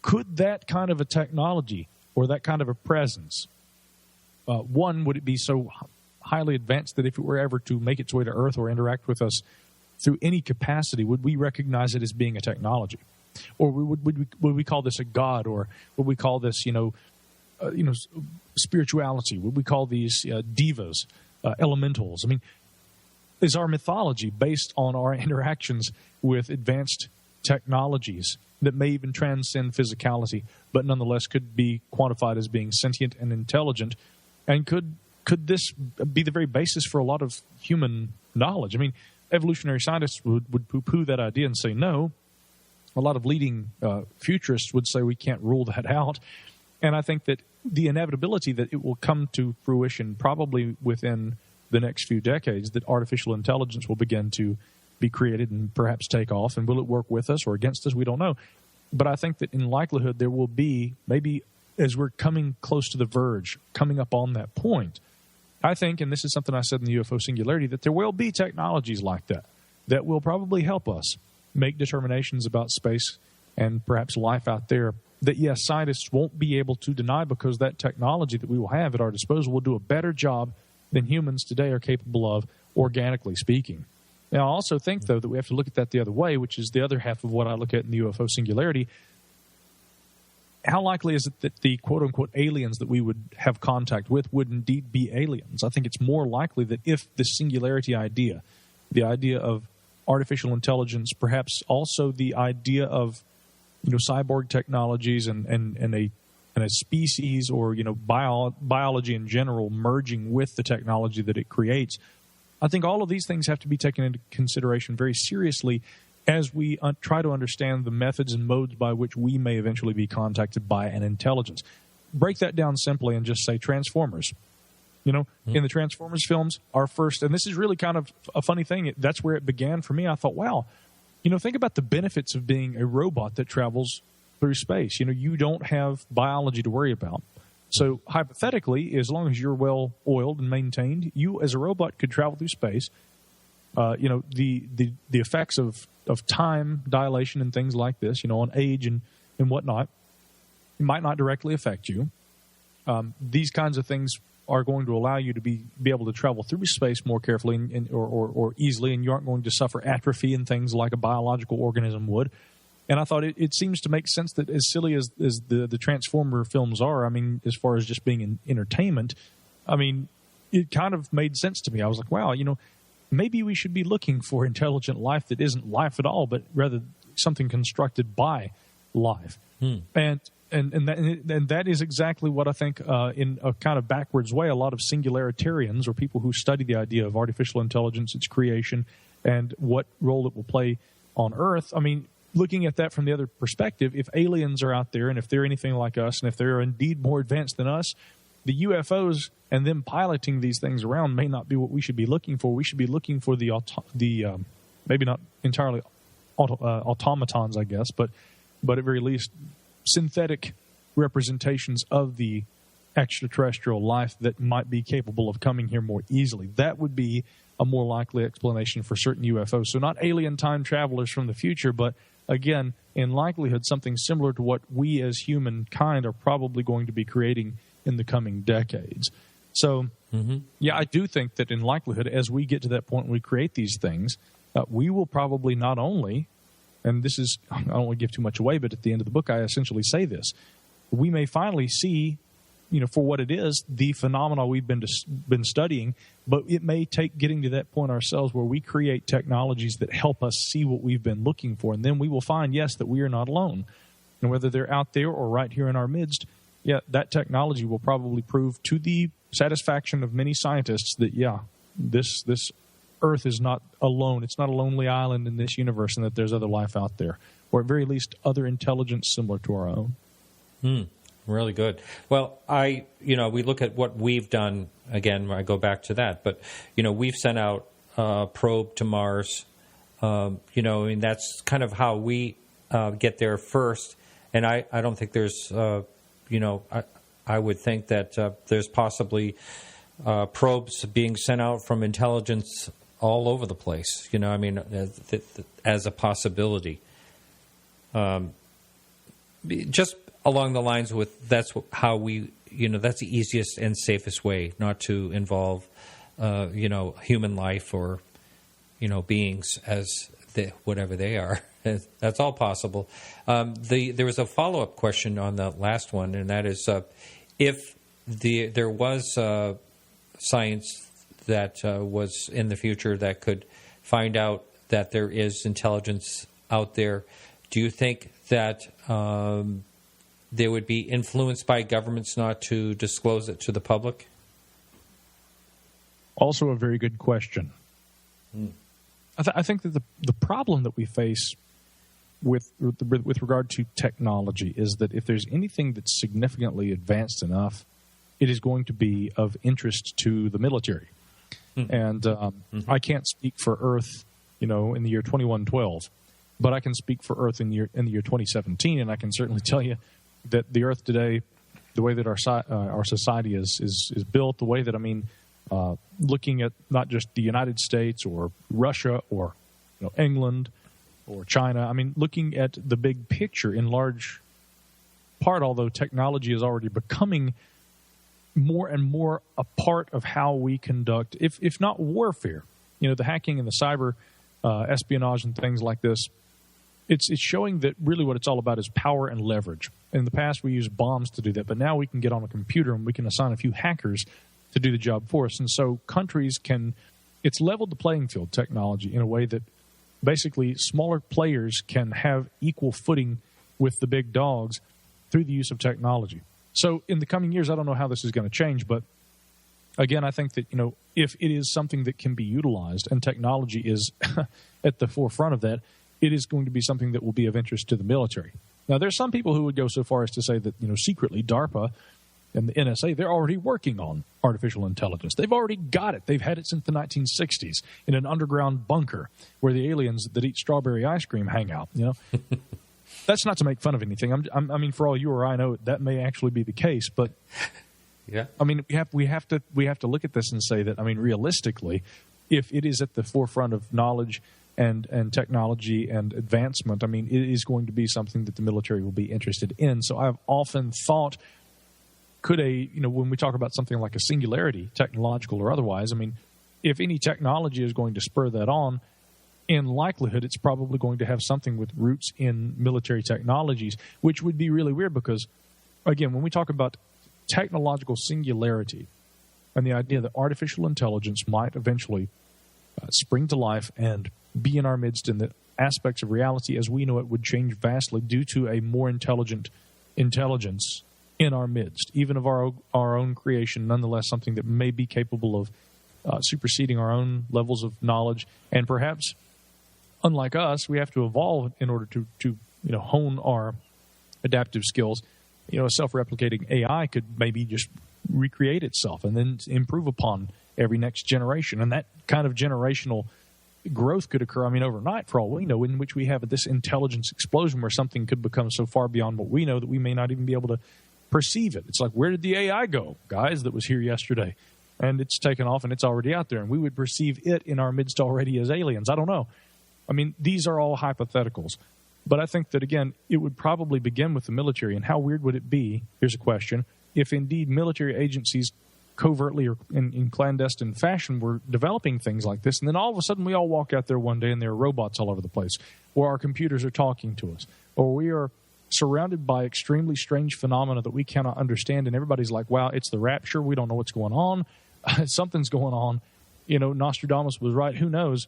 could that kind of a technology or that kind of a presence, would it be so highly advanced that if it were ever to make its way to Earth or interact with us through any capacity, would we recognize it as being a technology? Or would we call this a god? Or would we call this, spirituality? Would we call these divas, elementals? I mean, is our mythology based on our interactions with advanced technologies that may even transcend physicality, but nonetheless could be quantified as being sentient and intelligent? And could this be the very basis for a lot of human knowledge? I mean, evolutionary scientists would poo-poo that idea and say no. A lot of leading futurists would say we can't rule that out. And I think that the inevitability that it will come to fruition probably within the next few decades, that artificial intelligence will begin to be created and perhaps take off. And will it work with us or against us? We don't know. But I think that in likelihood there will be, maybe as we're coming close to the verge, coming up on that point, I think, and this is something I said in the UFO Singularity, that there will be technologies like that will probably help us make determinations about space and perhaps life out there that, yes, scientists won't be able to deny, because that technology that we will have at our disposal will do a better job than humans today are capable of, organically speaking. Now, I also think, though, that we have to look at that the other way, which is the other half of what I look at in the UFO Singularity. How likely is it that the quote-unquote aliens that we would have contact with would indeed be aliens? I think it's more likely that if the singularity idea, the idea of artificial intelligence, perhaps also the idea of cyborg technologies and a species or biology in general merging with the technology that it creates, I think all of these things have to be taken into consideration very seriously as we try to understand the methods and modes by which we may eventually be contacted by an intelligence. Break that down simply and just say Transformers. In the Transformers films, our first, and this is really kind of a funny thing, that's where it began for me. I thought, wow, think about the benefits of being a robot that travels through space. You don't have biology to worry about. So hypothetically, as long as you're well oiled and maintained, you as a robot could travel through space. The effects of time dilation and things like this, on age and whatnot, it might not directly affect you. These kinds of things are going to allow you to be able to travel through space more carefully or easily, and you aren't going to suffer atrophy and things like a biological organism would. And I thought it seems to make sense that as silly as the Transformer films are, I mean, as far as just being entertainment, I mean, it kind of made sense to me. I was like, wow, maybe we should be looking for intelligent life that isn't life at all, but rather something constructed by life. And And that is exactly what I think, in a kind of backwards way, a lot of singularitarians, or people who study the idea of artificial intelligence, its creation, and what role it will play on Earth. I mean, looking at that from the other perspective, if aliens are out there and if they're anything like us and if they're indeed more advanced than us, the UFOs and them piloting these things around may not be what we should be looking for. We should be looking for the maybe not entirely automatons, I guess, but at very least synthetic representations of the extraterrestrial life that might be capable of coming here more easily. That would be a more likely explanation for certain UFOs. So not alien time travelers from the future, but again, in likelihood, something similar to what we as humankind are probably going to be creating in the coming decades. So, yeah, I do think that in likelihood, as we get to that point when we create these things, we will probably not only, and this is, I don't want to give too much away, but at the end of the book, I essentially say this. We may finally see, for what it is, the phenomena we've been studying, but it may take getting to that point ourselves where we create technologies that help us see what we've been looking for. And then we will find, yes, that we are not alone. And whether they're out there or right here in our midst, yeah, that technology will probably prove to the satisfaction of many scientists that, yeah, this Earth is not alone. It's not a lonely island in this universe, and that there's other life out there, or at very least other intelligence similar to our own. Really good. Well, we look at what we've done. Again, I go back to that, but we've sent out a probe to Mars. And that's kind of how we get there first. And I don't think there's, I would think that there's possibly probes being sent out from intelligence all over the place, as a possibility. Just along the lines with that's how we, that's the easiest and safest way not to involve, human life or, beings as whatever they are. That's all possible. There was a follow-up question on the last one, and that is if there was science that was in the future that could find out that there is intelligence out there, do you think that they would be influenced by governments not to disclose it to the public? Also a very good question. I think that the problem that we face with regard to technology is that if there's anything that's significantly advanced enough, it is going to be of interest to the military. And I can't speak for Earth, in the year 2112, but I can speak for Earth in the year 2017, and I can certainly tell you that the Earth today, the way that our society is built, the way that looking at not just the United States or Russia or England or China, looking at the big picture in large part, although technology is already becoming more and more a part of how we conduct, if not warfare, the hacking and the cyber espionage and things like this. It's showing that really what it's all about is power and leverage. In the past, we used bombs to do that, but now we can get on a computer and we can assign a few hackers to do the job for us. And so countries it's leveled the playing field, technology, in a way that basically smaller players can have equal footing with the big dogs through the use of technology. So in the coming years, I don't know how this is going to change, but again, I think that, if it is something that can be utilized and technology is at the forefront of that, it is going to be something that will be of interest to the military. Now, there's some people who would go so far as to say that, secretly DARPA and the NSA, they're already working on artificial intelligence. They've already got it. They've had it since the 1960s in an underground bunker where the aliens that eat strawberry ice cream hang out, That's not to make fun of anything. For all you or I know, that may actually be the case. But yeah, we have to look at this and say that realistically, if it is at the forefront of knowledge and technology and advancement, it is going to be something that the military will be interested in. So I've often thought, when we talk about something like a singularity, technological or otherwise, if any technology is going to spur that on, in likelihood, it's probably going to have something with roots in military technologies, which would be really weird because, again, when we talk about technological singularity and the idea that artificial intelligence might eventually spring to life and be in our midst, and that aspects of reality as we know it would change vastly due to a more intelligent intelligence in our midst, even of our own creation, nonetheless something that may be capable of superseding our own levels of knowledge. And perhaps, unlike us, we have to evolve in order to hone our adaptive skills. A self-replicating AI could maybe just recreate itself and then improve upon every next generation. And that kind of generational growth could occur, overnight for all we know, in which we have this intelligence explosion where something could become so far beyond what we know that we may not even be able to perceive it. It's like, where did the AI go, guys, that was here yesterday? And it's taken off and it's already out there, and we would perceive it in our midst already as aliens. I don't know. These are all hypotheticals. But I think that, again, it would probably begin with the military. And how weird would it be, here's a question, if indeed military agencies covertly or in clandestine fashion were developing things like this, and then all of a sudden we all walk out there one day and there are robots all over the place, or our computers are talking to us, or we are surrounded by extremely strange phenomena that we cannot understand, and everybody's like, wow, it's the rapture, we don't know what's going on, something's going on, Nostradamus was right, who knows,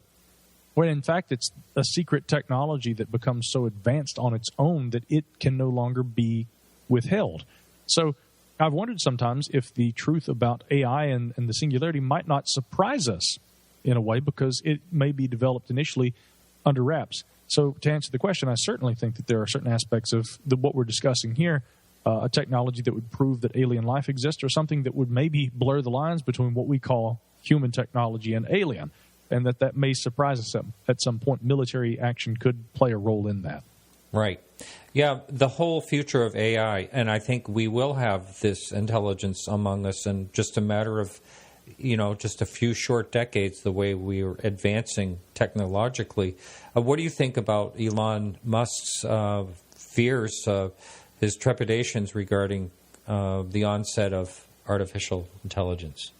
when in fact it's a secret technology that becomes so advanced on its own that it can no longer be withheld. So I've wondered sometimes if the truth about AI and the singularity might not surprise us in a way, because it may be developed initially under wraps. So to answer the question, I certainly think that there are certain aspects of what we're discussing here, a technology that would prove that alien life exists, or something that would maybe blur the lines between what we call human technology and alien, and that may surprise us at some point. Military action could play a role in that. Right. Yeah, the whole future of AI, and I think we will have this intelligence among us in just a matter of, just a few short decades, the way we are advancing technologically. What do you think about Elon Musk's fears, his trepidations regarding the onset of artificial intelligence?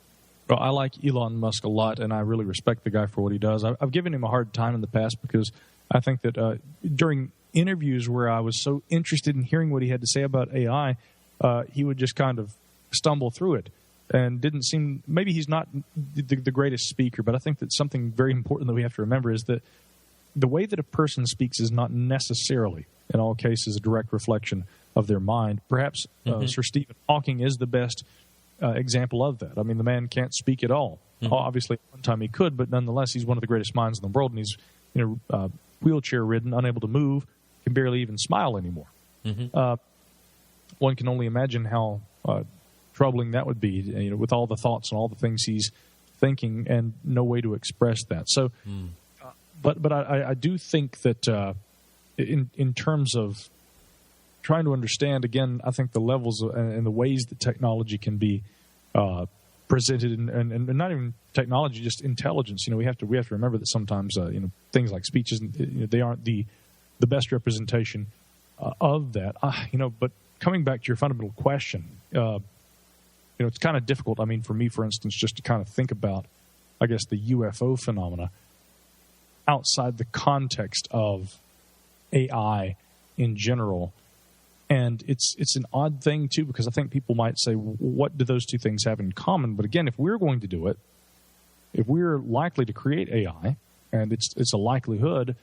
Well, I like Elon Musk a lot, and I really respect the guy for what he does. I've given him a hard time in the past because I think that during interviews where I was so interested in hearing what he had to say about AI, he would just kind of stumble through it and didn't seem, maybe he's not the greatest speaker, but I think that something very important that we have to remember is that the way that a person speaks is not necessarily, in all cases, a direct reflection of their mind. Perhaps Sir Stephen Hawking is the best example of that. The man can't speak at all. Obviously, at one time he could, but nonetheless, he's one of the greatest minds in the world, and he's wheelchair-ridden, unable to move, can barely even smile anymore. One can only imagine how troubling that would be, with all the thoughts and all the things he's thinking, and no way to express that. So, but I do think that in terms of trying to understand, again, I think the levels and the ways that technology can be presented, and not even technology, just intelligence. We have to remember that sometimes things like speeches, they aren't the best representation of that. But coming back to your fundamental question, it's kind of difficult. For me, for instance, just to kind of think about, I guess, the UFO phenomena outside the context of AI in general. And it's an odd thing, too, because I think people might say, what do those two things have in common? But again, if we're going to do it, if we're likely to create AI, and it's a likelihood,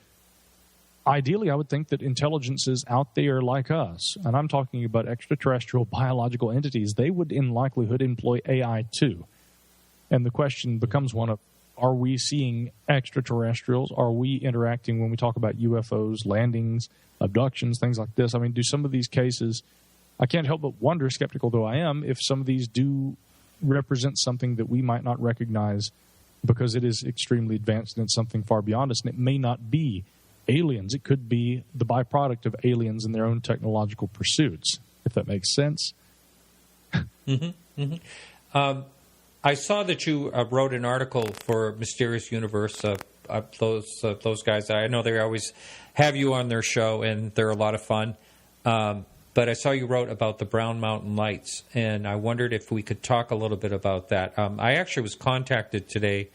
ideally I would think that intelligence is out there like us. And I'm talking about extraterrestrial biological entities. They would, in likelihood, employ AI, too. And the question becomes one of, are we seeing extraterrestrials? Are we interacting when we talk about UFOs, landings, abductions, things like this? Do some of these cases, I can't help but wonder, skeptical though I am, if some of these do represent something that we might not recognize because it is extremely advanced and it's something far beyond us, and it may not be aliens. It could be the byproduct of aliens in their own technological pursuits, if that makes sense. I saw that you wrote an article for Mysterious Universe. Those guys, I know they always have you on their show, and they're a lot of fun. But I saw you wrote about the Brown Mountain Lights, and I wondered if we could talk a little bit about that. I actually was contacted today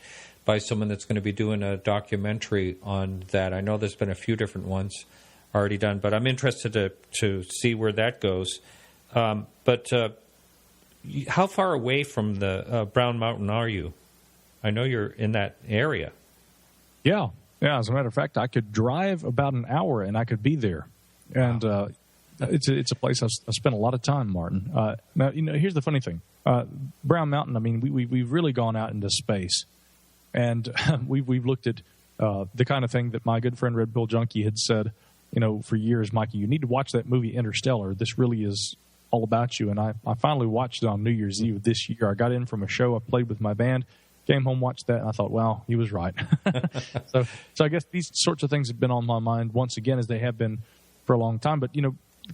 by someone that's going to be doing a documentary on that. I know there's been a few different ones already done, but I'm interested to see where that goes. But how far away from the Brown Mountain are you? I know you're in that area. Yeah. As a matter of fact, I could drive about an hour and I could be there. And it's a place I've spent a lot of time, Martin. Now, here's the funny thing. Brown Mountain, I mean, we've really gone out into space, and we've looked at the kind of thing that my good friend Red Pill Junkie had said, for years, Mikey, you need to watch that movie Interstellar. This really is all about you. And I finally watched it on New Year's Eve this year. I got in from a show I played with my band, came home, watched that, and I thought, wow, he was right. So I guess these sorts of things have been on my mind once again, as they have been for a long time. But,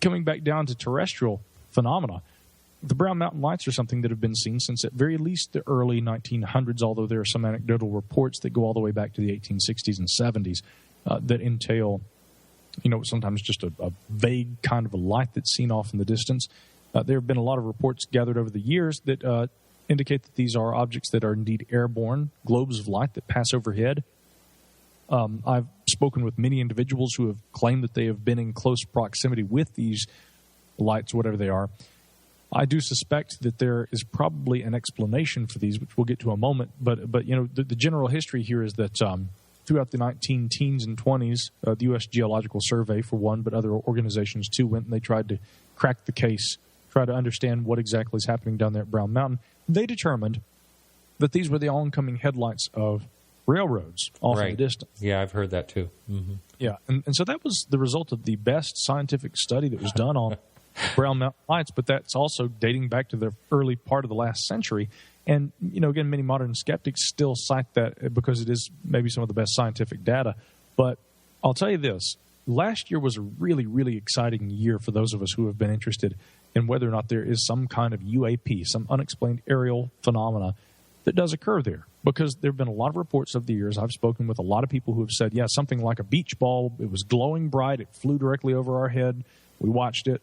coming back down to terrestrial phenomena, the Brown Mountain Lights are something that have been seen since at very least the early 1900s, although there are some anecdotal reports that go all the way back to the 1860s and 70s that entail, sometimes just a vague kind of a light that's seen off in the distance. There have been a lot of reports gathered over the years that indicate that these are objects that are indeed airborne, globes of light that pass overhead. I've spoken with many individuals who have claimed that they have been in close proximity with these lights, whatever they are. I do suspect that there is probably an explanation for these, which we'll get to in a moment. But the general history here is that throughout the 1910s and 20s, the U.S. Geological Survey, for one, but other organizations too, went and they tried to crack the case, try to understand what exactly is happening down there at Brown Mountain. They determined that these were the oncoming headlights of railroads off in the distance. Yeah, I've heard that too. Mm-hmm. Yeah, and so that was the result of the best scientific study that was done on Brown Mountain Lights, but that's also dating back to the early part of the last century. And, again, many modern skeptics still cite that because it is maybe some of the best scientific data. But I'll tell you this, last year was a really, really exciting year for those of us who have been interested in whether or not there is some kind of UAP, some unexplained aerial phenomena that does occur there. Because there have been a lot of reports over the years. I've spoken with a lot of people who have said, yeah, something like a beach ball. It was glowing bright. It flew directly over our head. We watched it.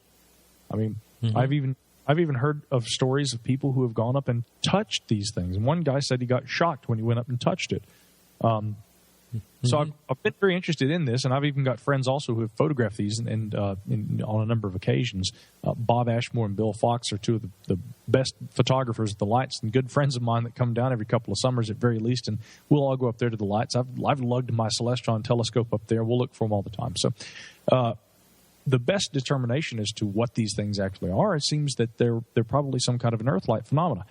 I mean, I've even heard of stories of people who have gone up and touched these things. And one guy said he got shocked when he went up and touched it. So I've been very interested in this, and I've even got friends also who have photographed these and on a number of occasions. Bob Ashmore and Bill Fox are two of the best photographers at the lights, and good friends of mine that come down every couple of summers at very least, and we'll all go up there to the lights. I've lugged my Celestron telescope up there. We'll look for them all the time. So the best determination as to what these things actually are, it seems that they're probably some kind of an Earth-like phenomena.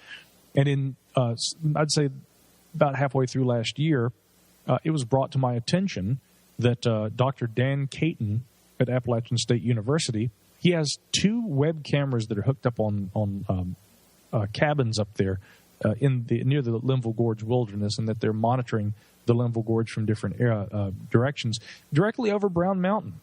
And in I'd say about halfway through last year, it was brought to my attention that Dr. Dan Caton at Appalachian State University, he has 2 web cameras that are hooked up on cabins up there near the Linville Gorge Wilderness, and that they're monitoring the Linville Gorge from different directions directly over Brown Mountain,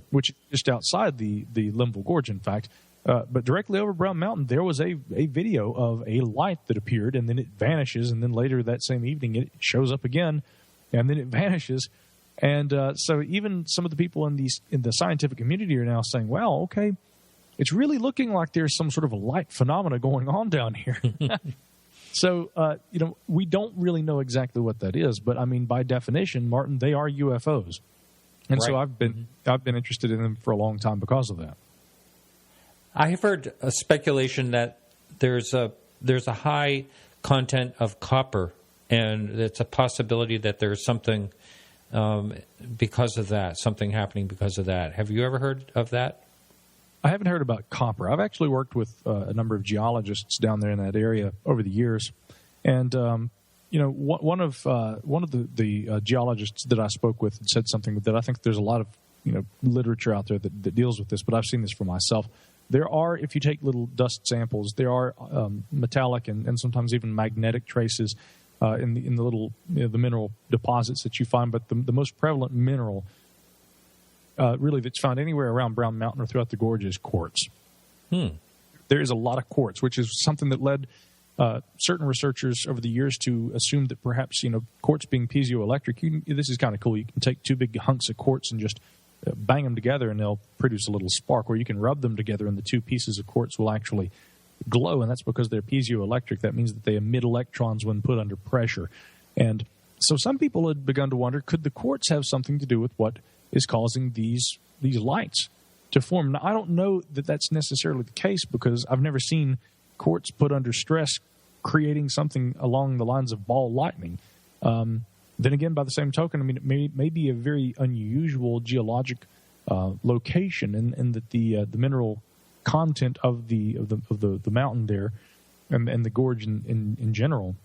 which is just outside the Linville Gorge, in fact. But directly over Brown Mountain, there was a video of a light that appeared, and then it vanishes, and then later that same evening it shows up again, and then it vanishes. And so even some of the people in the scientific community are now saying, well, okay, it's really looking like there's some sort of a light phenomena going on down here. So, we don't really know exactly what that is. But, I mean, by definition, Martin, they are UFOs. And right. So I've been interested in them for a long time because of that. I have heard a speculation that there's a high content of copper, and it's a possibility that there's something because of that, something happening because of that. Have you ever heard of that? I haven't heard about copper. I've actually worked with a number of geologists down there in that area over the years, and one of the geologists that I spoke with said something that I think there's a lot of literature out there that deals with this, but I've seen this for myself. There are, if you take little dust samples, there are metallic and sometimes even magnetic traces in the little the mineral deposits that you find. But the most prevalent mineral really that's found anywhere around Brown Mountain or throughout the gorge is quartz. There is a lot of quartz, which is something that led certain researchers over the years to assume that perhaps quartz being piezoelectric. This is kind of cool. You can take 2 big hunks of quartz and just bang them together and they'll produce a little spark, or you can rub them together and the 2 pieces of quartz will actually glow, and that's because they're piezoelectric. That means that they emit electrons when put under pressure. And so some people had begun to wonder, could the quartz have something to do with what is causing these lights to form? Now, I don't know that that's necessarily the case because I've never seen quartz put under stress creating something along the lines of ball lightning. Then again, by the same token, I mean, it may be a very unusual geologic location, and that the mineral content of the mountain there, and the gorge in general,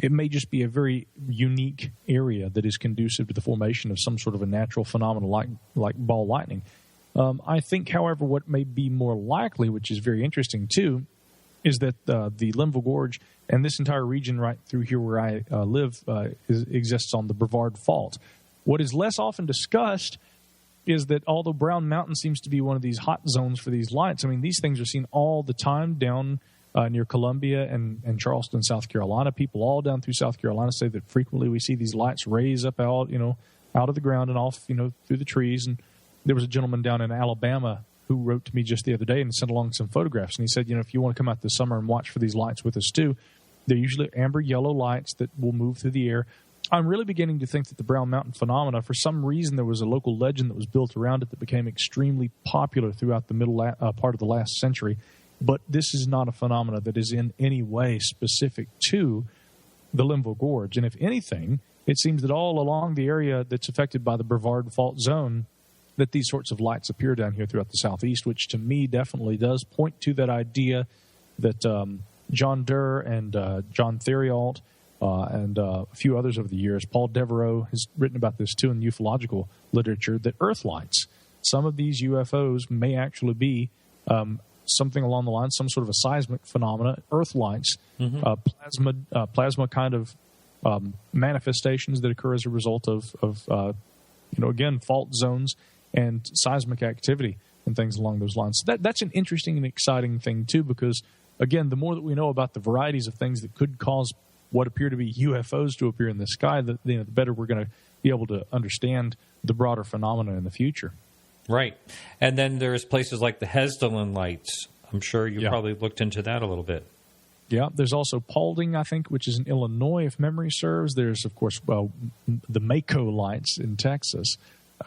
it may just be a very unique area that is conducive to the formation of some sort of a natural phenomenon like ball lightning. I think, however, what may be more likely, which is very interesting too, is that the Linville Gorge and this entire region right through here where I live exists on the Brevard Fault. What is less often discussed is that although Brown Mountain seems to be one of these hot zones for these lights, I mean, these things are seen all the time down near Columbia and Charleston, South Carolina. People all down through South Carolina say that frequently we see these lights raise up out of the ground and off, through the trees. And there was a gentleman down in Alabama who wrote to me just the other day and sent along some photographs. And he said, if you want to come out this summer and watch for these lights with us too, they're usually amber yellow lights that will move through the air. I'm really beginning to think that the Brown Mountain phenomena, for some reason, there was a local legend that was built around it that became extremely popular throughout the middle part of the last century. But this is not a phenomena that is in any way specific to the Linville Gorge. And if anything, it seems that all along the area that's affected by the Brevard Fault Zone, that these sorts of lights appear down here throughout the southeast, which to me definitely does point to that idea that John Durr and John Theriault and a few others over the years, Paul Devereaux has written about this too in the ufological literature, that Earth lights, some of these UFOs may actually be something along the lines, some sort of a seismic phenomena, Earth lights, plasma kind of manifestations that occur as a result of again, fault zones and seismic activity and things along those lines. So that's an interesting and exciting thing too, because again, the more that we know about the varieties of things that could cause what appear to be UFOs to appear in the sky, the better we're going to be able to understand the broader phenomena in the future. Right. And then there's places like the Hessdalen lights. I'm sure you probably looked into that a little bit. Yeah, there's also Paulding, I think, which is in Illinois, if memory serves. There's, of course, the Mako lights in Texas.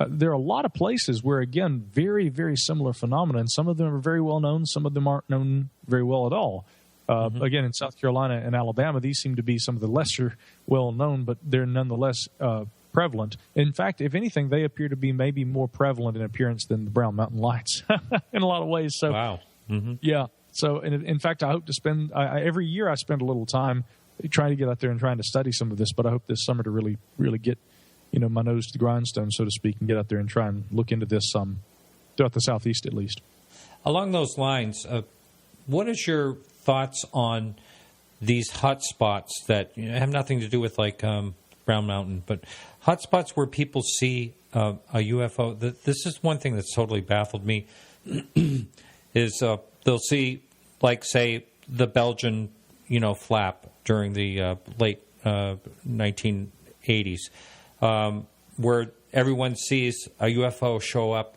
There are a lot of places where, again, very, very similar phenomena, and some of them are very well known, some of them aren't known very well at all. Again, in South Carolina and Alabama, these seem to be some of the lesser well-known, but they're nonetheless prevalent. In fact, if anything, they appear to be maybe more prevalent in appearance than the Brown Mountain lights in a lot of ways. So, wow. Yeah. So, in fact, I hope to spend every year I spend a little time trying to get out there and trying to study some of this. But I hope this summer to really, really get my nose to the grindstone, so to speak, and get out there and try and look into this throughout the southeast at least. Along those lines, what is your thoughts on these hot spots that have nothing to do with like Brown Mountain, but hot spots where people see a UFO? This is one thing that's totally baffled me. Is they'll see, like, say, the Belgian, flap during the late 1980s, where everyone sees a UFO show up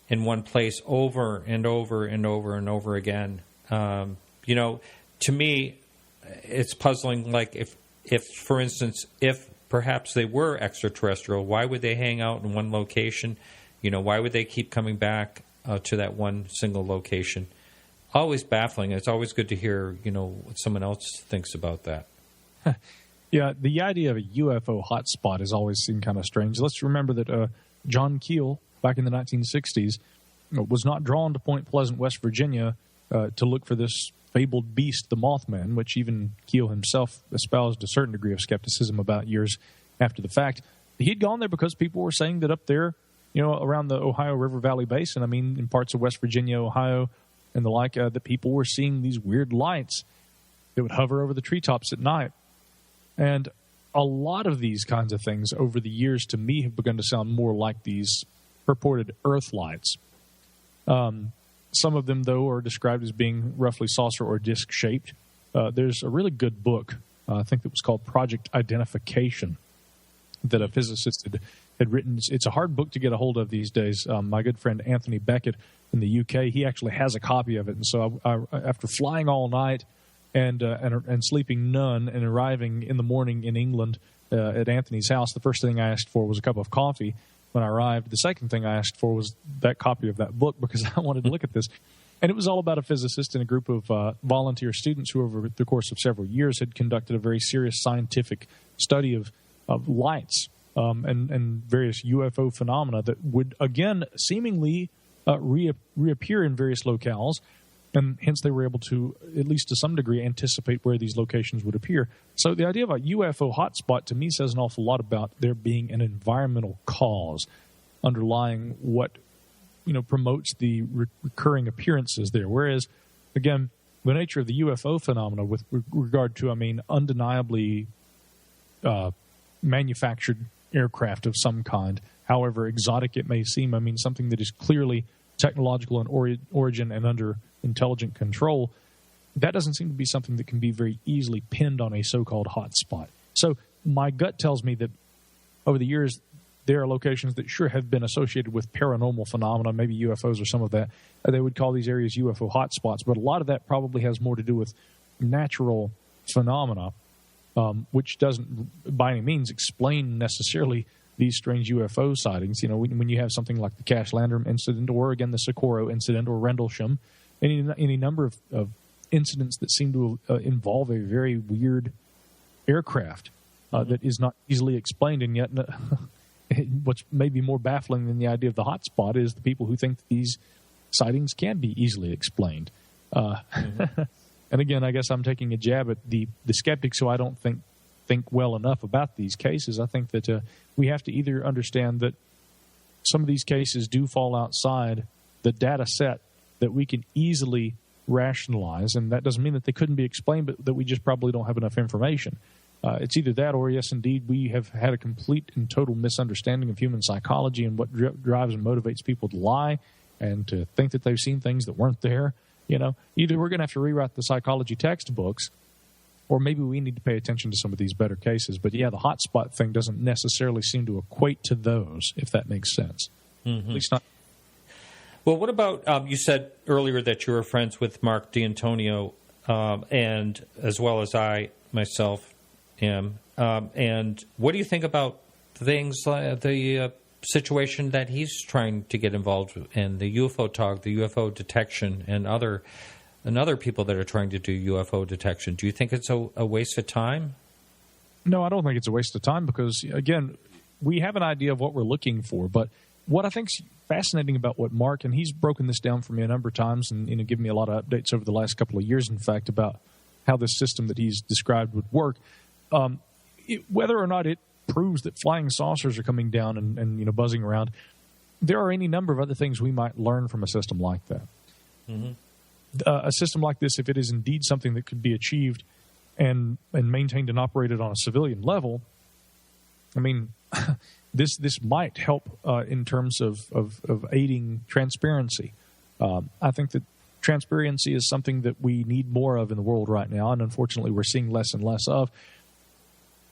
in one place over and over and over and over again. To me, it's puzzling. Like, if for instance, if perhaps they were extraterrestrial, why would they hang out in one location? Why would they keep coming back to that one single location? Always baffling. It's always good to hear, what someone else thinks about that. Yeah, the idea of a UFO hotspot has always seemed kind of strange. Let's remember that John Keel, back in the 1960s, was not drawn to Point Pleasant, West Virginia, to look for this fabled beast, the Mothman, which even Keel himself espoused a certain degree of skepticism about years after the fact. He'd gone there because people were saying that up there, around the Ohio River Valley Basin, in parts of West Virginia, Ohio, and the like, that people were seeing these weird lights that would hover over the treetops at night. And a lot of these kinds of things over the years, to me, have begun to sound more like these purported Earth lights. Some of them, though, are described as being roughly saucer or disc-shaped. There's a really good book, I think it was called Project Identification, that a physicist had written. It's a hard book to get a hold of these days. My good friend Anthony Beckett in the UK, he actually has a copy of it. And so I after flying all night and sleeping none and arriving in the morning in England at Anthony's house, the first thing I asked for was a cup of coffee when I arrived. The second thing I asked for was that copy of that book because I wanted to look at this. And it was all about a physicist and a group of volunteer students who, over the course of several years, had conducted a very serious scientific study of lights and various UFO phenomena that would, again, seemingly reappear in various locales, and hence they were able to, at least to some degree, anticipate where these locations would appear. So the idea of a UFO hotspot, to me, says an awful lot about there being an environmental cause underlying what promotes the recurring appearances there. Whereas, again, the nature of the UFO phenomena with regard to, undeniably manufactured aircraft of some kind, however exotic it may seem, something that is clearly technological in origin and under intelligent control, that doesn't seem to be something that can be very easily pinned on a so-called hotspot. So my gut tells me that over the years, there are locations that sure have been associated with paranormal phenomena, maybe UFOs or some of that. They would call these areas UFO hotspots, but a lot of that probably has more to do with natural phenomena, which doesn't by any means explain necessarily these strange UFO sightings. When you have something like the Cash Landrum incident, or again the Socorro incident, or Rendlesham, any number of incidents that seem to involve a very weird aircraft that is not easily explained, and yet what's maybe more baffling than the idea of the hotspot is the people who think that these sightings can be easily explained. And again, I guess I'm taking a jab at the skeptics who I don't think well enough about these cases. I think that we have to either understand that some of these cases do fall outside the data set that we can easily rationalize, and that doesn't mean that they couldn't be explained, but that we just probably don't have enough information. It's either that, or yes, indeed, we have had a complete and total misunderstanding of human psychology and what drives and motivates people to lie and to think that they've seen things that weren't there. Either we're going to have to rewrite the psychology textbooks, or maybe we need to pay attention to some of these better cases. But yeah, the hotspot thing doesn't necessarily seem to equate to those, if that makes sense. Mm-hmm. At least not. Well, what about, you said earlier that you were friends with Mark D'Antonio, and as well as I myself am. And what do you think about things like the situation that he's trying to get involved in, the UFO talk, the UFO detection, and other people that are trying to do UFO detection? Do you think it's a waste of time? No, I don't think it's a waste of time because, again, we have an idea of what we're looking for. But what I think's fascinating about what Mark, and he's broken this down for me a number of times and given me a lot of updates over the last couple of years, in fact, about how this system that he's described would work. Whether or not it proves that flying saucers are coming down and buzzing around, there are any number of other things we might learn from a system like that. Mm-hmm. A system like this, if it is indeed something that could be achieved and maintained and operated on a civilian level, this might help in terms of aiding transparency. I think that transparency is something that we need more of in the world right now, and unfortunately we're seeing less and less of.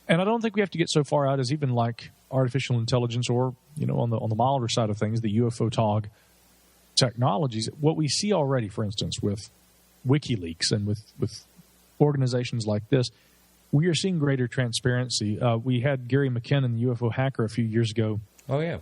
And I don't think we have to get so far out as even like artificial intelligence or, on the milder side of things, the UFO TOG technologies. What we see already, for instance, with WikiLeaks and with organizations like this, we are seeing greater transparency. We had Gary McKinnon, the UFO hacker, a few years ago. Oh, yeah.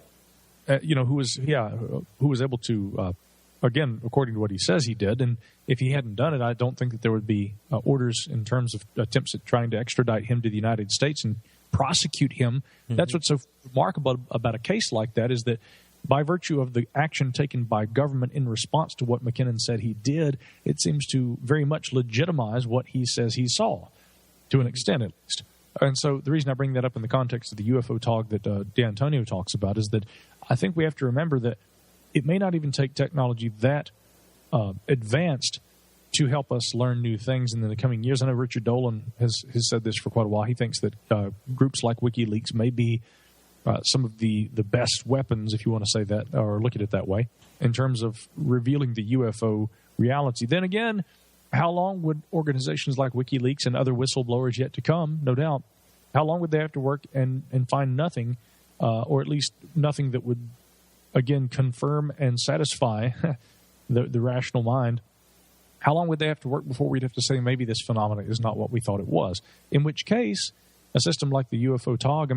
Who was able to, again, according to what he says he did, and if he hadn't done it, I don't think that there would be orders in terms of attempts at trying to extradite him to the United States and prosecute him. Mm-hmm. That's what's so remarkable about a case like that, is that by virtue of the action taken by government in response to what McKinnon said he did, it seems to very much legitimize what he says he saw, to an extent at least. And so the reason I bring that up in the context of the UFO talk that D'Antonio talks about is that I think we have to remember that it may not even take technology that advanced to help us learn new things in the coming years. I know Richard Dolan has said this for quite a while. He thinks that groups like WikiLeaks may be some of the best weapons, if you want to say that, or look at it that way, in terms of revealing the UFO reality. Then again, how long would organizations like WikiLeaks and other whistleblowers yet to come, no doubt, how long would they have to work and find nothing, or at least nothing that would, again, confirm and satisfy the rational mind? How long would they have to work before we'd have to say maybe this phenomenon is not what we thought it was? In which case, a system like the UFO TOG,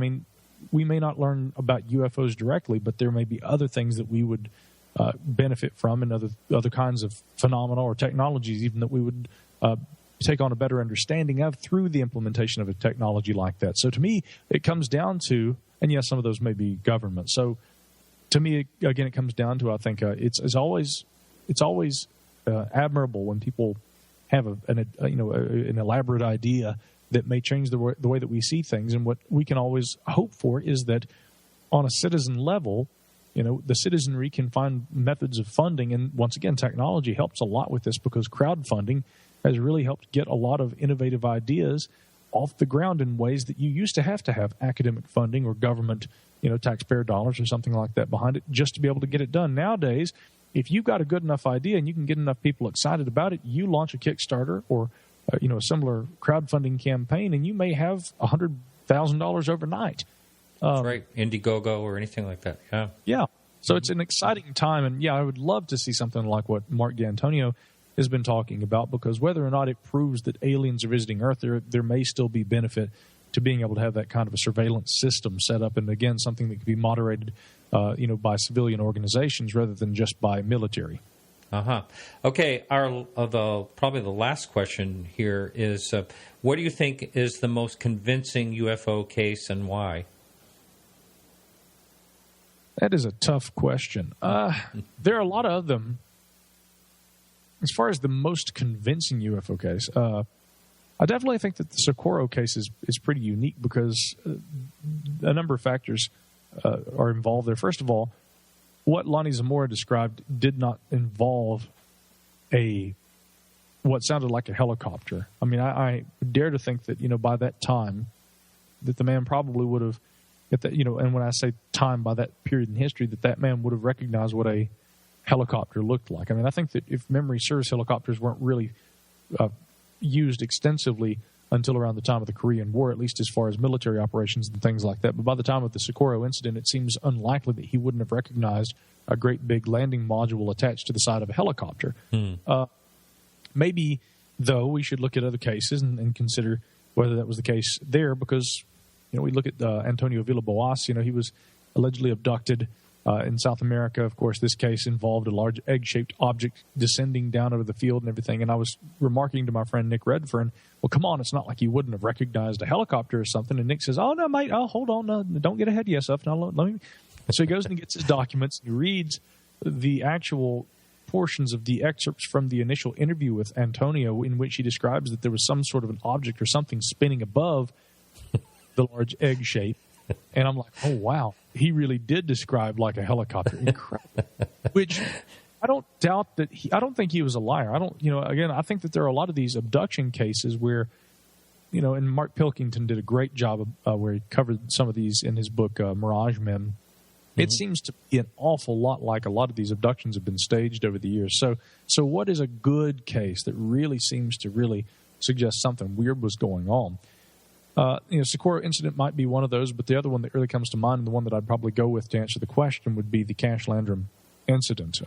we may not learn about UFOs directly, but there may be other things that we would benefit from, and other kinds of phenomena or technologies even that we would take on a better understanding of through the implementation of a technology like that. So to me, it comes down to, And yes, some of those may be government. So to me, again, it comes down to, I think, it's always admirable when people have an elaborate idea that may change the way that we see things. And what we can always hope for is that on a citizen level, the citizenry can find methods of funding. And once again, technology helps a lot with this, because crowdfunding has really helped get a lot of innovative ideas off the ground in ways that you used to have academic funding or government, taxpayer dollars or something like that behind it just to be able to get it done. Nowadays, if you've got a good enough idea and you can get enough people excited about it, you launch a Kickstarter or a similar crowdfunding campaign, and you may have $100,000 overnight. That's right, Indiegogo or anything like that. Yeah. So it's an exciting time, and I would love to see something like what Mark D'Antonio has been talking about, because whether or not it proves that aliens are visiting Earth, there may still be benefit to being able to have that kind of a surveillance system set up, and again, something that can be moderated, by civilian organizations rather than just by military. Okay, probably the last question here is, what do you think is the most convincing UFO case and why? That is a tough question. There are a lot of them. As far as the most convincing UFO case, I definitely think that the Socorro case is pretty unique, because a number of factors are involved there. First of all, what Lonnie Zamora described did not involve what sounded like a helicopter. I mean, I dare to think that, by that time, that the man probably would have, and when I say time, by that period in history, that man would have recognized what a helicopter looked like. I mean, I think that if memory serves, helicopters weren't really used extensively until around the time of the Korean War, at least as far as military operations and things like that. But by the time of the Socorro incident, it seems unlikely that he wouldn't have recognized a great big landing module attached to the side of a helicopter. Maybe, though, we should look at other cases and consider whether that was the case there, because we look at Antonio Villas-Boas. He was allegedly abducted in South America. Of course, this case involved a large egg-shaped object descending down over the field and everything. And I was remarking to my friend Nick Redfern, well, come on, it's not like you wouldn't have recognized a helicopter or something. And Nick says, oh, no, mate, hold on. No, don't get ahead of yourself. Now, let me. So he goes and he gets his documents and he reads the actual portions of the excerpts from the initial interview with Antonio, in which he describes that there was some sort of an object or something spinning above the large egg shape. And I'm like, oh, wow. He really did describe like a helicopter. Incredible. Which I don't doubt that I don't think he was a liar. Again, I think that there are a lot of these abduction cases where, and Mark Pilkington did a great job where he covered some of these in his book, Mirage Men. It seems to be an awful lot like a lot of these abductions have been staged over the years. So what is a good case that really seems to really suggest something weird was going on? Socorro incident might be one of those, but the other one that really comes to mind, and the one that I'd probably go with to answer the question, would be the Cash Landrum incident.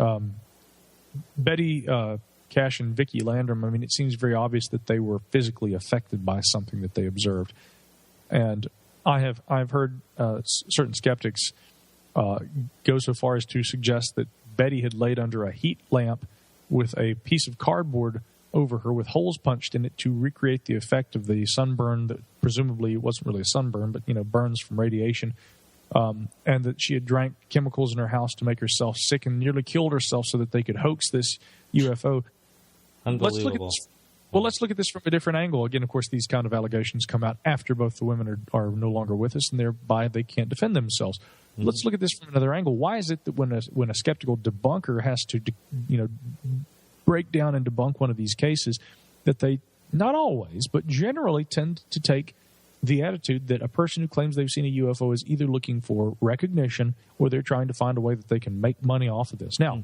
Betty Cash and Vicky Landrum, I mean, it seems very obvious that they were physically affected by something that they observed. And I've heard certain skeptics go so far as to suggest that Betty had laid under a heat lamp with a piece of cardboard over her with holes punched in it to recreate the effect of the sunburn that presumably wasn't really a sunburn, but burns from radiation, and that she had drank chemicals in her house to make herself sick and nearly killed herself so that they could hoax this UFO. Unbelievable. Let's look at this from a different angle. Again, of course, these kind of allegations come out after both the women are no longer with us, and thereby they can't defend themselves. Let's look at this from another angle. Why is it that when a skeptical debunker has to break down and debunk one of these cases, that they, not always, but generally tend to take the attitude that a person who claims they've seen a UFO is either looking for recognition or they're trying to find a way that they can make money off of this. Now,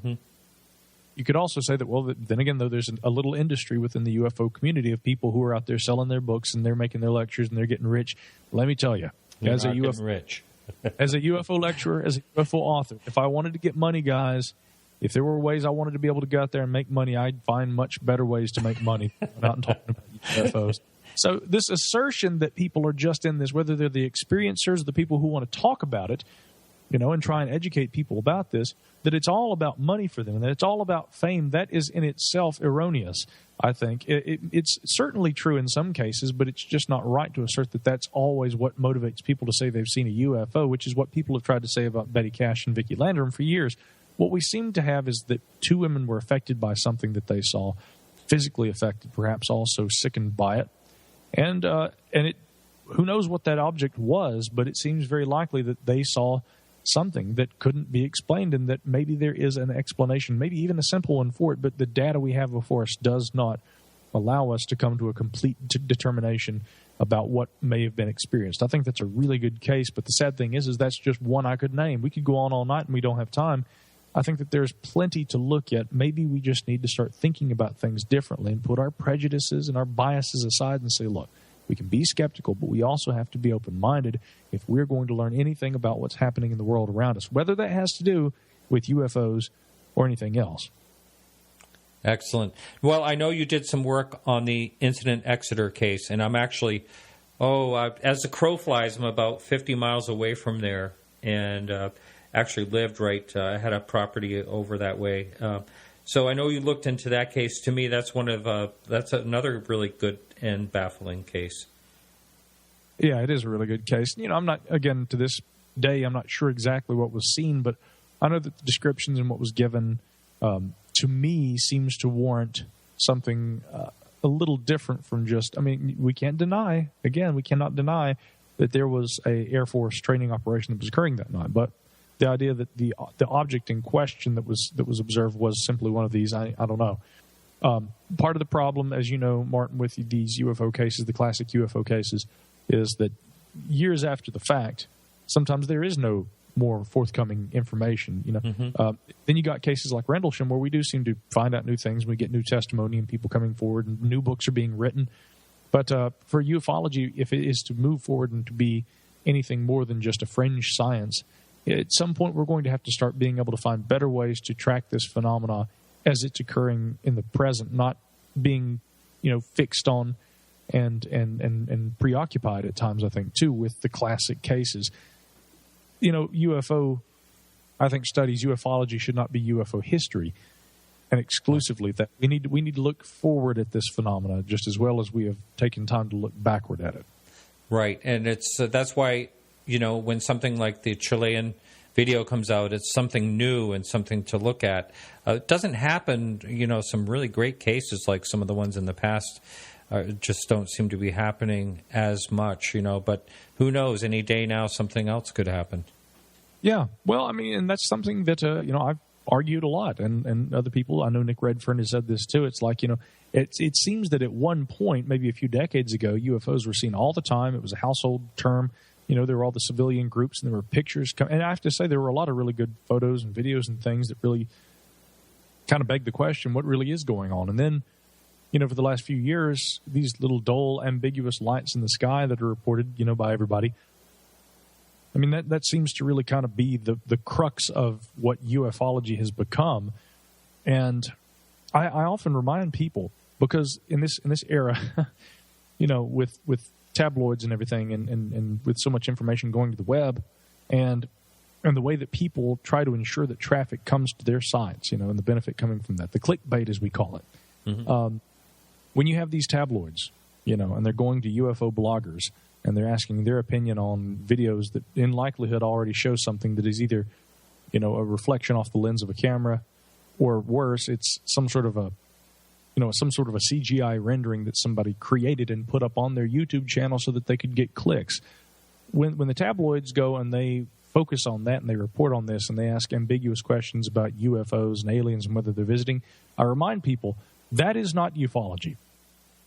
you could also say that, well, then again, though, there's a little industry within the UFO community of people who are out there selling their books and they're making their lectures and they're getting rich. Let me tell you, as a UFO lecturer, as a UFO author, if I wanted to get money, guys, if there were ways I wanted to be able to go out there and make money, I'd find much better ways to make money without talking about UFOs. So this assertion that people are just in this, whether they're the experiencers or the people who want to talk about it, and try and educate people about this, that it's all about money for them, and that it's all about fame. That is in itself erroneous, I think. It's certainly true in some cases, but it's just not right to assert that that's always what motivates people to say they've seen a UFO, which is what people have tried to say about Betty Cash and Vicki Landrum for years. What we seem to have is that two women were affected by something that they saw, physically affected, perhaps also sickened by it. And it, who knows what that object was, but it seems very likely that they saw something that couldn't be explained, and that maybe there is an explanation, maybe even a simple one for it, but the data we have before us does not allow us to come to a complete determination about what may have been experienced. I think that's a really good case, but the sad thing is that's just one I could name. We could go on all night and we don't have time. I think that there's plenty to look at. Maybe we just need to start thinking about things differently and put our prejudices and our biases aside and say, look, we can be skeptical, but we also have to be open-minded if we're going to learn anything about what's happening in the world around us, whether that has to do with UFOs or anything else. Excellent. Well, I know you did some work on the Incident Exeter case, and I'm actually, as the crow flies, I'm about 50 miles away from there, and actually lived right, I had a property over that way. So I know you looked into that case. To me, that's that's another really good and baffling case. Yeah, it is a really good case. I'm not, again, to this day, I'm not sure exactly what was seen, but I know that the descriptions and what was given, to me, seems to warrant something a little different from just, we cannot deny that there was a Air Force training operation that was occurring that night, but the idea that the object in question that was observed was simply one of these, I don't know. Part of the problem, as you know, Martin, with these UFO cases, the classic UFO cases, is that years after the fact, sometimes there is no more forthcoming information. Then you got cases like Rendlesham, where we do seem to find out new things. We get new testimony and people coming forward, and new books are being written. But for ufology, if it is to move forward and to be anything more than just a fringe science, at some point we're going to have to start being able to find better ways to track this phenomena as it's occurring in the present, not being, fixed on and preoccupied at times, I think, too, with the classic cases. UFO, I think, studies, ufology should not be UFO history, and exclusively that. We need to look forward at this phenomena just as well as we have taken time to look backward at it. Right, and it's that's why, when something like the Chilean video comes out, it's something new and something to look at. It doesn't happen, some really great cases like some of the ones in the past just don't seem to be happening as much, but who knows, any day now something else could happen. Yeah, well, and that's something that, I've argued a lot, and other people, I know Nick Redfern has said this too, it's like, it seems that at one point, maybe a few decades ago, UFOs were seen all the time. It was a household term. There were all the civilian groups, and there were pictures. And I have to say, there were a lot of really good photos and videos and things that really kind of beg the question, what really is going on? And then, for the last few years, these little dull, ambiguous lights in the sky that are reported, by everybody, that seems to really kind of be the crux of what ufology has become. And I often remind people, because in this era, with tabloids and everything, and with so much information going to the web, and the way that people try to ensure that traffic comes to their sites, and the benefit coming from that, the clickbait as we call it. Mm-hmm. When you have these tabloids, and they're going to UFO bloggers, and they're asking their opinion on videos that in likelihood already show something that is either, a reflection off the lens of a camera, or worse, it's some sort of a CGI rendering that somebody created and put up on their YouTube channel so that they could get clicks. When the tabloids go and they focus on that and they report on this and they ask ambiguous questions about UFOs and aliens and whether they're visiting, I remind people that is not ufology.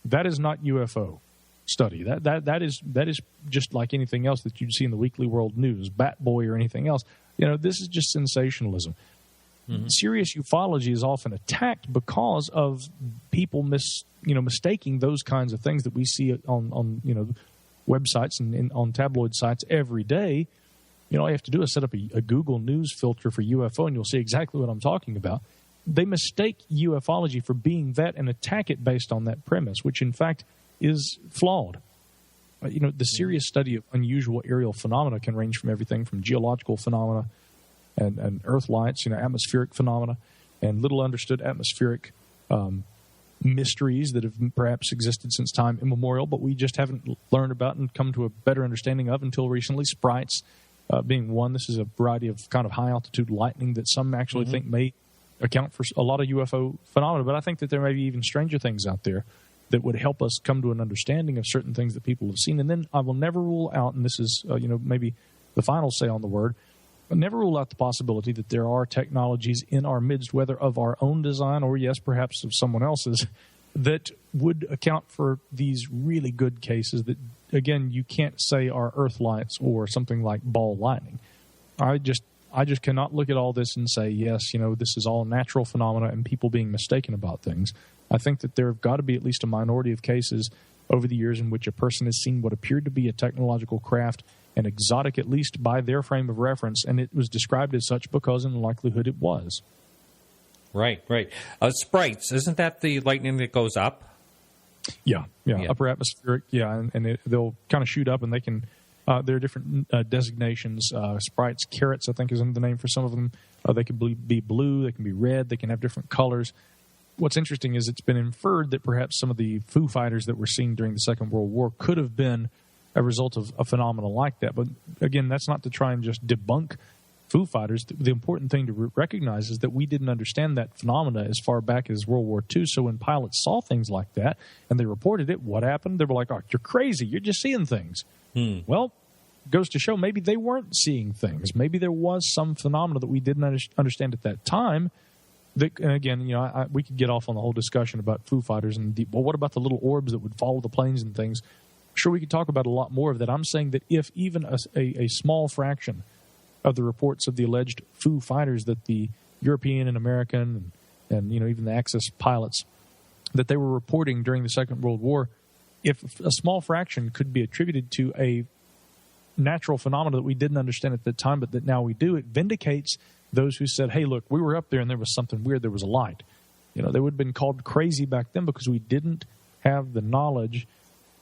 That is not UFO study. That is just like anything else that you'd see in the Weekly World News, Bat Boy or anything else. This is just sensationalism. Mm-hmm. Serious ufology is often attacked because of people mistaking those kinds of things that we see on websites and on tabloid sites every day. All you have to do is set up a Google News filter for UFO, and you'll see exactly what I'm talking about. They mistake ufology for being that and attack it based on that premise, which in fact is flawed. the serious study of unusual aerial phenomena can range from everything from geological phenomena and earth lights, atmospheric phenomena, and little understood atmospheric mysteries that have perhaps existed since time immemorial, but we just haven't learned about and come to a better understanding of until recently. Sprites being one. This is a variety of kind of high-altitude lightning that some actually think may account for a lot of UFO phenomena, but I think that there may be even stranger things out there that would help us come to an understanding of certain things that people have seen. And then I will never rule out, and this is maybe the final say on the word, but never rule out the possibility that there are technologies in our midst, whether of our own design or, yes, perhaps of someone else's, that would account for these really good cases that, again, you can't say are Earth lights or something like ball lightning. I just cannot look at all this and say, yes, this is all natural phenomena and people being mistaken about things. I think that there have got to be at least a minority of cases over the years in which a person has seen what appeared to be a technological craft, and exotic at least by their frame of reference, and it was described as such because in likelihood it was. Right. Sprites, isn't that the lightning that goes up? Yeah. Upper atmospheric, and they'll kind of shoot up, and they can, there are different designations. Sprites, carrots, I think is the name for some of them. They can be blue, they can be red, they can have different colors. What's interesting is it's been inferred that perhaps some of the Foo Fighters that were seen during the Second World War could have been a result of a phenomenon like that. But again, that's not to try and just debunk Foo Fighters. The important thing to recognize is that we didn't understand that phenomena as far back as World War II. So when pilots saw things like that and they reported it, what happened? They were like, oh, you're crazy. You're just seeing things. Well, it goes to show maybe they weren't seeing things. Maybe there was some phenomena that we didn't understand at that time. And again, we could get off on the whole discussion about Foo Fighters and what about the little orbs that would follow the planes and things? Sure, we could talk about a lot more of that. I'm saying that if even a small fraction of the reports of the alleged Foo Fighters that the European and American and even the Axis pilots that they were reporting during the Second World War, if a small fraction could be attributed to a natural phenomenon that we didn't understand at the time, but that now we do, it vindicates those who said, hey, look, we were up there and there was something weird, there was a light. They would have been called crazy back then because we didn't have the knowledge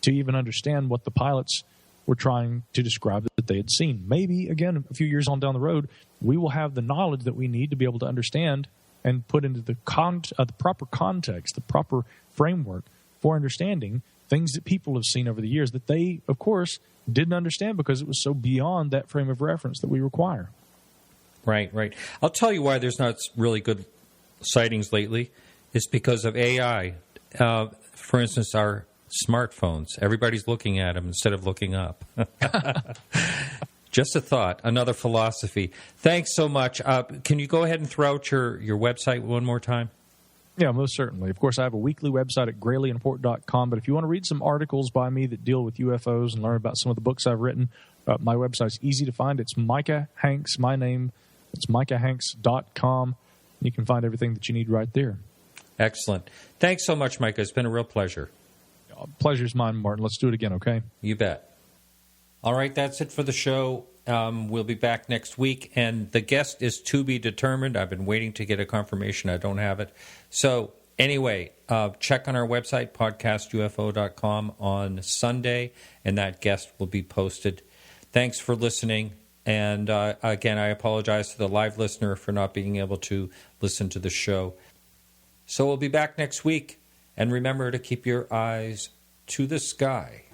to even understand what the pilots were trying to describe that they had seen. Maybe, again, a few years on down the road, we will have the knowledge that we need to be able to understand and put into the proper context, the proper framework for understanding things that people have seen over the years that they, of course, didn't understand because it was so beyond that frame of reference that we require. Right. I'll tell you why there's not really good sightings lately. It's because of AI. For instance, our smartphones. Everybody's looking at them instead of looking up. Just a thought, another philosophy. Thanks so much. Can you go ahead and throw out your website one more time? Yeah, most certainly. Of course, I have a weekly website at GrayleeandPort.com, but if you want to read some articles by me that deal with UFOs and learn about some of the books I've written, my website's easy to find. It's Micah Hanks, my name. It's MicahHanks.com. You can find everything that you need right there. Excellent. Thanks so much, Micah. It's been a real pleasure. Pleasure's mine, Martin. Let's do it again, okay? You bet. All right, that's it for the show. We'll be back next week, and the guest is to be determined. I've been waiting to get a confirmation. I don't have it. So anyway, check on our website, podcastufo.com, on Sunday, and that guest will be posted. Thanks for listening. And again, I apologize to the live listener for not being able to listen to the show. So we'll be back next week. And remember to keep your eyes to the sky.